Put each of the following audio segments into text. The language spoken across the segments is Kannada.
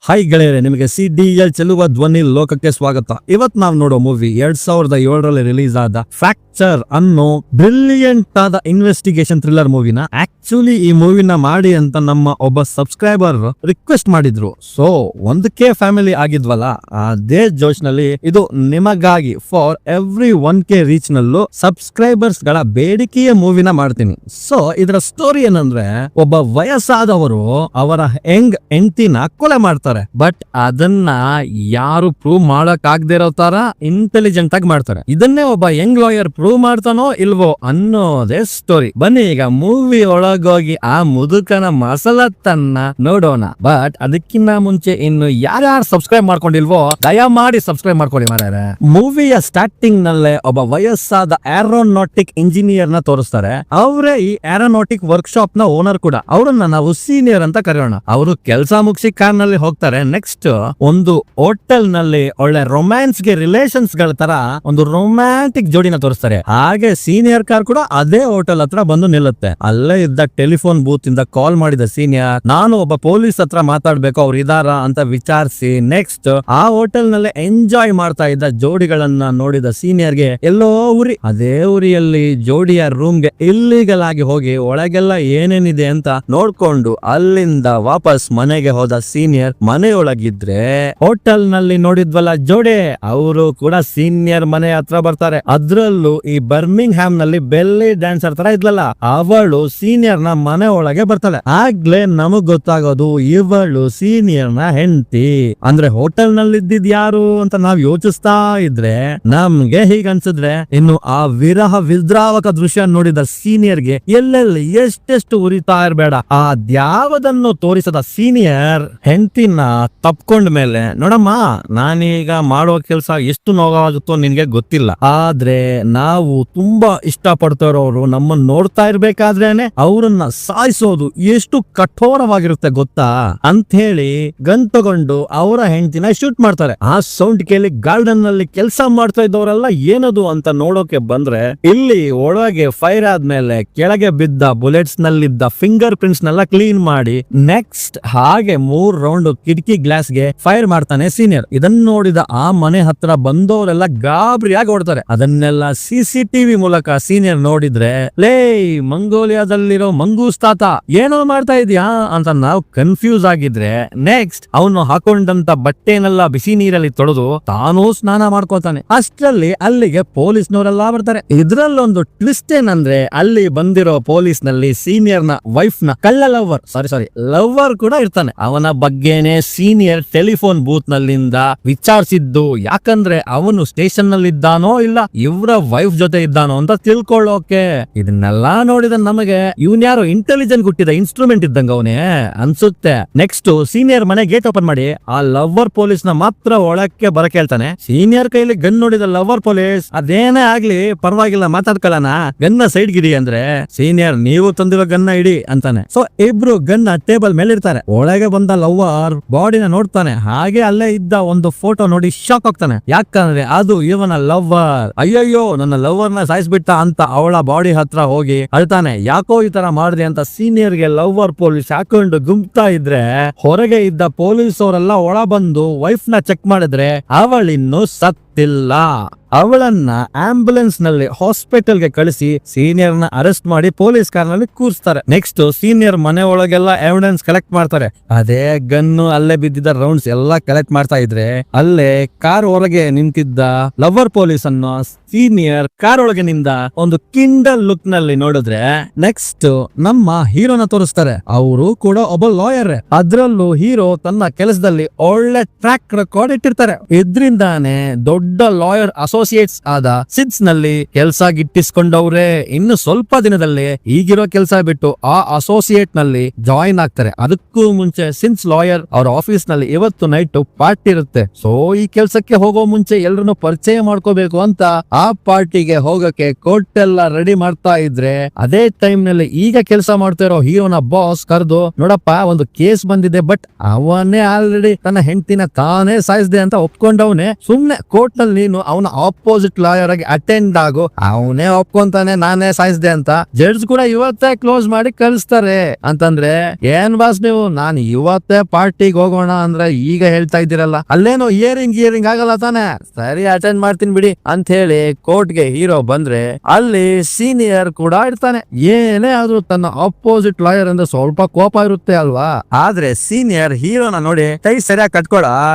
ಹಾಯ್ ಗೆಳೆಯರೆ, ನಿಮಗೆ CDL ಚೆಲುವ ಧ್ವನಿ ಲೋಕಕ್ಕೆ ಸ್ವಾಗತ. ಇವತ್ ನಾವ್ ನೋಡೋ ಮೂವಿ 2007ರಲ್ಲಿ ರಿಲೀಸ್ ಆದ ಫ್ರಾಕ್ಚರ್ ಅನ್ನೋ ಬ್ರಿಲಿಯಂಟ್ ಆದ ಇನ್ವೆಸ್ಟಿಗೇಷನ್ ಥ್ರಿಲ್ಲರ್ ಮೂವಿನ. ಆಕ್ಚುಲಿ ಈ ಮೂವಿನ ಮಾಡಿ ಅಂತ ನಮ್ಮ ಒಬ್ಬ ಸಬ್ಸ್ಕ್ರೈಬರ್ ರಿಕ್ವೆಸ್ಟ್ ಮಾಡಿದ್ರು. ಸೊ ಒಂದಕ್ಕೆ ಫ್ಯಾಮಿಲಿ ಆಗಿದ್ವಲ್ಲ, ಅದೇ ಜೋಶ್ ನಲ್ಲಿ ಇದು ನಿಮಗಾಗಿ ಫಾರ್ ಎವ್ರಿ 1K ರೀಚ್ ನಲ್ಲೂ ಸಬ್ಸ್ಕ್ರೈಬರ್ಸ್ ಗಳ ಬೇಡಿಕೆಯ ಮೂವಿನ ಮಾಡ್ತೀನಿ. ಸೊ ಇದರ ಸ್ಟೋರಿ ಏನಂದ್ರೆ, ಒಬ್ಬ ವಯಸ್ಸಾದವರು ಅವರ ಯಂಗ್ ಹೆಂಡತಿನ ಕೊಲೆ ಮಾಡ್ತಾರೆ. ಬಟ್ ಅದನ್ನ ಯಾರು ಪ್ರೂವ್ ಮಾಡಕ್ ಆಗದೆ ಇರೋ ತರ ಇಂಟೆಲಿಜೆಂಟ್ ಆಗಿ ಮಾಡ್ತಾರೆ. ಇದನ್ನೇ ಒಬ್ಬ ಯಂಗ್ ಲಾಯರ್ ಪ್ರೂವ್ ಮಾಡ್ತಾನೋ ಇಲ್ವೋ ಅನ್ನೋದೇ ಸ್ಟೋರಿ. ಬನ್ನಿ ಈಗ ಮೂವಿ ಒಳಗೋಗಿ ಆ ಮುದುಕನ ಮಸಲತ್ತನ್ನ ನೋಡೋಣ. ಬಟ್ ಅದಕ್ಕಿಂತ ಮುಂಚೆ ಇನ್ನು ಯಾರ್ಯಾರು ಸಬ್ಸ್ಕ್ರೈಬ್ ಮಾಡ್ಕೊಂಡಿಲ್ವೋ ದಯಮಾಡಿ ಸಬ್ಸ್ಕ್ರೈಬ್ ಮಾಡ್ಕೊಳ್ಳಿ ಮಾರ್ಯಾರೆ. ಮೂವಿಯ ಸ್ಟಾರ್ಟಿಂಗ್ ನಲ್ಲೇ ಒಬ್ಬ ವಯಸ್ಸಾದ ಏರೋನಾಟಿಕ್ ಇಂಜಿನಿಯರ್ ನ ತೋರಿಸ್ತಾರೆ. ಅವರೇ ಈ ಏರೋನಾಟಿಕ್ ವರ್ಕ್ಶಾಪ್ ನ ಓನರ್ ಕೂಡ. ಅವರನ್ನ ನಾವು ಸೀನಿಯರ್ ಅಂತ ಕರೆಯೋಣ. ಅವರು ಕೆಲಸ ಮುಗಿಸಿ ಕಾರ್ ನಲ್ಲಿ ಹೋಗ್ತಾರೆ. ನೆಕ್ಸ್ಟ್ ಒಂದು ಹೋಟೆಲ್ ನಲ್ಲಿ ಒಳ್ಳೆ ರೊಮ್ಯಾನ್ಸ್ ಗೆ ರಿಲೇಷನ್ಸ್ ಗಳ ತರ ಒಂದು ರೊಮ್ಯಾಂಟಿಕ್ ಜೋಡಿನ ತೋರಿಸ್ತಾರೆ. ಹಾಗೆ ಸೀನಿಯರ್ ಕಾರ್ ಕೂಡ ಅದೇ ಹೋಟೆಲ್ ಹತ್ರ ಬಂದು ನಿಲ್ಲುತ್ತೆ. ಅಲ್ಲೇ ಇದ್ದ ಟೆಲಿಫೋನ್ ಬೂತ್ ಇಂದ ಕಾಲ್ ಮಾಡಿದ ಸೀನಿಯರ್, ನಾನು ಒಬ್ಬ ಪೊಲೀಸ್ ಹತ್ರ ಮಾತಾಡ್ಬೇಕು, ಅವ್ರು ಇದಾರ ಅಂತ ವಿಚಾರಿಸಿ ನೆಕ್ಸ್ಟ್ ಆ ಹೋಟೆಲ್ ನಲ್ಲಿ ಎಂಜಾಯ್ ಮಾಡ್ತಾ ಇದ್ದ ಜೋಡಿಗಳನ್ನ ನೋಡಿದ ಸೀನಿಯರ್ ಗೆ ಎಲ್ಲೋ ಉರಿ. ಅದೇ ಉರಿಯಲ್ಲಿ ಜೋಡಿಯ ರೂಮ್ ಗೆ ಇಲ್ಲಿಗಲ್ ಆಗಿ ಹೋಗಿ ಒಳಗೆಲ್ಲ ಏನೇನಿದೆ ಅಂತ ನೋಡ್ಕೊಂಡು ಅಲ್ಲಿಂದ ವಾಪಸ್ ಮನೆಗೆ ಹೋದ ಸೀನಿಯರ್ ಮನೆಯೊಳಗಿದ್ರೆ ಹೋಟೆಲ್ ನಲ್ಲಿ ನೋಡಿದ್ವಲ್ಲ ಜೋಡಿ, ಅವರು ಕೂಡ ಸೀನಿಯರ್ ಮನೆ ಹತ್ರ ಬರ್ತಾರೆ. ಅದ್ರಲ್ಲೂ ಈ ಬರ್ಮಿಂಗ್ ಹ್ಯಾಮ್ ನಲ್ಲಿ ಬೆಲ್ಲಿ ಡ್ಯಾನ್ಸರ್ ತರ ಇದ್ಲಲ್ಲ, ಅವಳು ಸೀನಿಯರ್ ನ ಮನೆ ಒಳಗೆ ಬರ್ತಾಳೆ. ಆಗ್ಲೇ ನಮಗ್ ಗೊತ್ತಾಗೋದು ಇವಳು ಸೀನಿಯರ್ ನ ಹೆಂಡತಿ. ಅಂದ್ರೆ ಹೋಟೆಲ್ ನಲ್ಲಿ ಇದ್ದಿದ್ ಯಾರು ಅಂತ ನಾವ್ ಯೋಚಿಸ್ತಾ ಇದ್ರೆ ನಮ್ಗೆ ಹೀಗ ಅನ್ಸಿದ್ರೆ, ಇನ್ನು ಆ ವಿರಹ ವಿದ್ರಾವಕ ದೃಶ್ಯ ನೋಡಿದ ಸೀನಿಯರ್ಗೆ ಎಲ್ಲೆಲ್ಲಿ ಎಷ್ಟೆಷ್ಟು ಉರಿತಾ ಇರ್ಬೇಡ. ಅದ್ಯಾವದನ್ನು ತೋರಿಸದ ಸೀನಿಯರ್ ಹೆಂಡತಿನ ತಪ್ಕೊಂಡ ಮೇಲೆ, ನೋಡಮ್ಮ ನಾನೀಗ ಮಾಡೋ ಕೆಲ್ಸ ಎಷ್ಟು ನೋವಾಗುತ್ತೋ ನಿನ್ಗೆ ಗೊತ್ತಿಲ್ಲ, ಆದ್ರೆ ನಾವು ತುಂಬಾ ಇಷ್ಟ ಪಡ್ತಾರೋರು ನಮ್ಮನ್ನ ನೋಡ್ತಾ ಇರ್ಬೇಕಾದ್ರೇನೆ ಅವ್ರನ್ನ ಸಾಯಿಸೋದು ಎಷ್ಟು ಕಠೋರವಾಗಿರುತ್ತೆ ಗೊತ್ತಾ ಅಂತ ಹೇಳಿ ಗನ್ ತಗೊಂಡು ಅವರ ಹೆಂಡತಿನ ಶೂಟ್ ಮಾಡ್ತಾರೆ. ಆ ಸೌಂಡ್ ಕೇಳಿ ಗಾರ್ಡನ್ ನಲ್ಲಿ ಕೆಲಸ ಮಾಡ್ತಾ ಇದ್ದವರೆಲ್ಲ ಏನದು ಅಂತ ನೋಡೋಕೆ ಬಂದ್ರೆ, ಇಲ್ಲಿ ಒಳಗೆ ಫೈರ್ ಆದ್ಮೇಲೆ ಕೆಳಗೆ ಬಿದ್ದ ಬುಲೆಟ್ಸ್ ನಲ್ಲಿದ್ದ ಫಿಂಗರ್ ಪ್ರಿಂಟ್ಸ್ ನೆಲ್ಲ ಕ್ಲೀನ್ ಮಾಡಿ ನೆಕ್ಸ್ಟ್ ಹಾಗೆ 3 ರೌಂಡ್ ಕಿಟಕಿ ಗ್ಲಾಸ್ ಗೆ ಫೈರ್ ಮಾಡ್ತಾನೆ ಸೀನಿಯರ್. ಇದನ್ನ ನೋಡಿದ ಆ ಮನೆ ಹತ್ರ ಬಂದವರೆಲ್ಲ ಗಾಬರಿಯಾಗಿ ಓಡ್ತಾರೆ. ಅದನ್ನೆಲ್ಲ CCTV ಮೂಲಕ ಸೀನಿಯರ್ ನೋಡಿದ್ರೆ, ಲೇ ಮಂಗೋಲಿಯಾದಲ್ಲಿರೋ ಮಂಗೂಸ್ ತಾತ ಏನೋ ಮಾಡ್ತಾ ಇದೀಯಾ ಅಂತ ನಾವು ಕನ್ಫ್ಯೂಸ್ ಆಗಿದ್ರೆ, ನೆಕ್ಸ್ಟ್ ಅವನು ಹಾಕೊಂಡಂತ ಬಟ್ಟೆನೆಲ್ಲ ಬಿಸಿ ನೀರಲ್ಲಿ ತೊಳೆದು ತಾನೂ ಸ್ನಾನ ಮಾಡ್ಕೋತಾನೆ. ಅಷ್ಟರಲ್ಲಿ ಅಲ್ಲಿಗೆ ಪೊಲೀಸ್ನವರೆಲ್ಲ ಬರ್ತಾರೆ. ಇದ್ರಲ್ಲೊಂದು ಟ್ವಿಸ್ಟ್ ಏನಂದ್ರೆ, ಅಲ್ಲಿ ಬಂದಿರೋ ಪೊಲೀಸ್ ನಲ್ಲಿ ಸೀನಿಯರ್ ನ ವೈಫ್ ನ ಕಳ್ಳ ಲವರ್ ಕೂಡ ಇರ್ತಾನೆ. ಅವನ ಬಗ್ಗೆನೆ ಸೀನಿಯರ್ ಟೆಲಿಫೋನ್ ಬೂತ್ ನಲ್ಲಿಂದ ವಿಚಾರಿಸಿದ್ದು. ಯಾಕಂದ್ರೆ ಅವನು ಸ್ಟೇಷನ್ ನಲ್ಲಿ ಇದ್ದಾನೋ ಇಲ್ಲ ಇವರ ವೈಫ್ ಜೊತೆ ಇದ್ದಾನೋ ಅಂತ ತಿಳ್ಕೊಳ್ಳೋಕೆ. ಇದನ್ನೆಲ್ಲಾ ನೋಡಿದ ನಮಗೆ ಇವನ್ ಯಾರೋ ಇಂಟೆಲಿಜೆಂಟ್ ಹುಟ್ಟಿದ ಇನ್ಸ್ಟ್ರೂಮೆಂಟ್ ಇದ್ದಂಗ ಅವನೇ ಅನ್ಸುತ್ತೆ. ನೆಕ್ಸ್ಟ್ ಸೀನಿಯರ್ ಮನೆ ಗೇಟ್ ಓಪನ್ ಮಾಡಿ ಆ ಲವರ್ ಪೊಲೀಸ್ ನ ಮಾತ್ರ ಒಳಕ್ಕೆ ಬರಕ್ ಹೇಳ್ತಾನೆ. ಸೀನಿಯರ್ ಕೈಲಿ ಗನ್ ನೋಡಿದ ಲವರ್ ಪೊಲೀಸ್, ಅದೇನೇ ಆಗ್ಲಿ ಪರವಾಗಿಲ್ಲ ಮಾತಾಡ್ಕೊಳ್ಳೋಣ, ಗನ್ನ ಸೈಡ್ ಗಿಡಿ ಅಂದ್ರೆ ಸೀನಿಯರ್ ನೀವು ತಂದಿರೋ ಗನ್ನ ಇಡಿ ಅಂತಾನೆ. ಸೊ ಇಬ್ರು ಗನ್ನ ಟೇಬಲ್ ಮೇಲೆ ಇರ್ತಾರೆ. ಒಳಗೆ ಬಂದ ಲವರ್ ಬಾಡಿನ ನೋಡ್ತಾನೆ. ಹಾಗೆ ಅಲ್ಲೇ ಇದ್ದ ಒಂದು ಫೋಟೋ ನೋಡಿ ಶಾಕ್ ಆಗ್ತಾನೆ. ಯಾಕಂದ್ರೆ ಅದು ಇವನ ಲವರ್. ಅಯ್ಯಯ್ಯೋ ನನ್ನ ಲವರ್ ನ ಸಾಯಿಸ್ಬಿಟ್ಟ ಅಂತ ಅವಳ ಬಾಡಿ ಹತ್ರ ಹೋಗಿ ಅಳ್ತಾನೆ. ಯಾಕೋ ಈ ತರ ಮಾಡಿದೆ ಅಂತ ಸೀನಿಯರ್ ಗೆ ಲವರ್ ಪೊಲೀಸ್ ಹಾಕೊಂಡು ಗುಮ್ತಾ ಇದ್ರೆ, ಹೊರಗೆ ಇದ್ದ ಪೊಲೀಸ್ ಅವರೆಲ್ಲ ಒಳ ಬಂದು ವೈಫ್ ನ ಚೆಕ್ ಮಾಡಿದ್ರೆ ಅವಳಿನ್ನು ಸತ್ತಿಲ್ಲ. ಅವಳನ್ನ ಆಂಬುಲೆನ್ಸ್ ನಲ್ಲಿ ಹಾಸ್ಪಿಟಲ್ ಗೆ ಕಳಿಸಿ ಸೀನಿಯರ್ ನ ಅರೆಸ್ಟ್ ಮಾಡಿ ಪೊಲೀಸ್ ಕಾರ್ ನಲ್ಲಿ ಕೂರಿಸ್ತಾರೆ. ನೆಕ್ಸ್ಟ್ ಸೀನಿಯರ್ ಮನೆ ಒಳಗೆಲ್ಲ ಎವಿಡೆನ್ಸ್ ಕಲೆಕ್ಟ್ ಮಾಡ್ತಾರೆ. ಅದೇ ಗನ್ನು ಅಲ್ಲೇ ಬಿದ್ದಿದ್ದ ರೌಂಡ್ಸ್ ಎಲ್ಲ ಕಲೆಕ್ಟ್ ಮಾಡ್ತಾ ಇದ್ರೆ, ಅಲ್ಲೇ ಕಾರ್ ಹೊರಗೆ ನಿಂತಿದ್ದ ಲವರ್ ಪೊಲೀಸ್ ಅನ್ನು ಸೀನಿಯರ್ ಕಾರ್ ಒಳಗೆ ನಿಂದ ಒಂದು ಕಿಂಡಲ್ ಲುಕ್ ನಲ್ಲಿ ನೋಡಿದ್ರೆ, ನೆಕ್ಸ್ಟ್ ನಮ್ಮ ಹೀರೋನ ತೋರಿಸ್ತಾರೆ. ಅವರು ಕೂಡ ಒಬ್ಬ ಲಾಯರ್. ಅದ್ರಲ್ಲೂ ಹೀರೋ ತನ್ನ ಕೆಲಸದಲ್ಲಿ ಒಳ್ಳೆ ಟ್ರ್ಯಾಕ್ ರೆಕಾರ್ಡ್ ಇಟ್ಟಿರ್ತಾರೆ. ಇದ್ರಿಂದಾನೆ ದೊಡ್ಡ ಲಾಯರ್ ಅಸೋಸಿಯೇಟ್ಸ್ ಆದ ಸಿನ್ಸ್ ನಲ್ಲಿ ಕೆಲಸ ಗಿಟ್ಟಿಸ್ಕೊಂಡವ್ರೆ. ಇನ್ನು ಸ್ವಲ್ಪ ದಿನದಲ್ಲಿ ಈಗಿರೋ ಕೆಲಸ ಬಿಟ್ಟು ಆ ಅಸೋಸಿಯೇಟ್ ನಲ್ಲಿ ಜಾಯಿನ್ ಆಗ್ತಾರೆ. ಅದಕ್ಕೂ ಮುಂಚೆ ಸಿನ್ಸ್ ಲಾಯರ್ ಅವ್ರ ಆಫೀಸ್ ನಲ್ಲಿ ಇವತ್ತು ನೈಟ್ ಪಾರ್ಟಿ ಇರುತ್ತೆ. ಸೊ ಈ ಕೆಲ್ಸಕ್ಕೆ ಹೋಗೋ ಮುಂಚೆ ಎಲ್ರನ್ನು ಪರಿಚಯ ಮಾಡ್ಕೋಬೇಕು ಅಂತ ಆ ಪಾರ್ಟಿಗೆ ಹೋಗಕ್ಕೆ ಕೋರ್ಟ್ ಎಲ್ಲ ರೆಡಿ ಮಾಡ್ತಾ ಇದ್ರೆ, ಅದೇ ಟೈಮ್ ನಲ್ಲಿ ಈಗ ಕೆಲಸ ಮಾಡ್ತಾ ಇರೋ ಹೀರೋನ ಬಾಸ್ ಕರೆದು, ನೋಡಪ್ಪ ಒಂದು ಕೇಸ್ ಬಂದಿದೆ, ಬಟ್ ಅವನೇ ಆಲ್ರೆಡಿ ತನ್ನ ಹೆಂಡತಿನ ತಾನೇ ಸಾಯಿಸಿದೆ ಅಂತ ಒಪ್ಕೊಂಡವನೇ ಸುಮ್ನೆ ಕೋರ್ಟ್ ಕೋರ್ಟ್ ನಲ್ಲಿ ನೀನು ಅವನ ಆಪೋಸಿಟ್ ಲಾಯರ್ ಆಗಿ ಅಟೆಂಡ್ ಆಗು, ಅವನೇ ಒಪ್ಕೊಂತಾನೆ ನಾನೇ ಸಾಯಿಸ್ದೆ ಅಂತ. ಜಡ್ಜ್ ಕೂಡ ಇವತ್ತೇ ಕ್ಲೋಸ್ ಮಾಡಿ ಕಳಿಸ್ತಾರೆ. ಅಂತಂದ್ರೆ ಏನ್ ಬಾಸ್ ನೀವು, ನಾನು ಇವತ್ತೇ ಪಾರ್ಟಿಗೆ ಹೋಗೋಣ ಅಂದ್ರೆ ಈಗ ಹೇಳ್ತಾ ಇದ್ದೀರಲ್ಲ, ಅಲ್ಲೇನೋ ಇಯರಿಂಗ್ ಆಗಲ್ಲ ತಾನೆ, ಸರಿ ಅಟೆಂಡ್ ಮಾಡ್ತೀನಿ ಬಿಡಿ ಅಂತ ಹೇಳಿ ಕೋರ್ಟ್ಗೆ ಹೀರೋ ಬಂದ್ರೆ ಅಲ್ಲಿ ಸೀನಿಯರ್ ಕೂಡ ಇರ್ತಾನೆ. ಏನೇ ಆದ್ರೂ ತನ್ನ ಆಪೋಸಿಟ್ ಲಾಯರ್ ಅಂದ್ರೆ ಸ್ವಲ್ಪ ಕೋಪ ಇರುತ್ತೆ ಅಲ್ವಾ. ಆದ್ರೆ ಸೀನಿಯರ್ ಹೀರೋನ ನೋಡಿ ಕೈ ಸರಿಯಾಗಿ ಕಟ್ಕೊಳ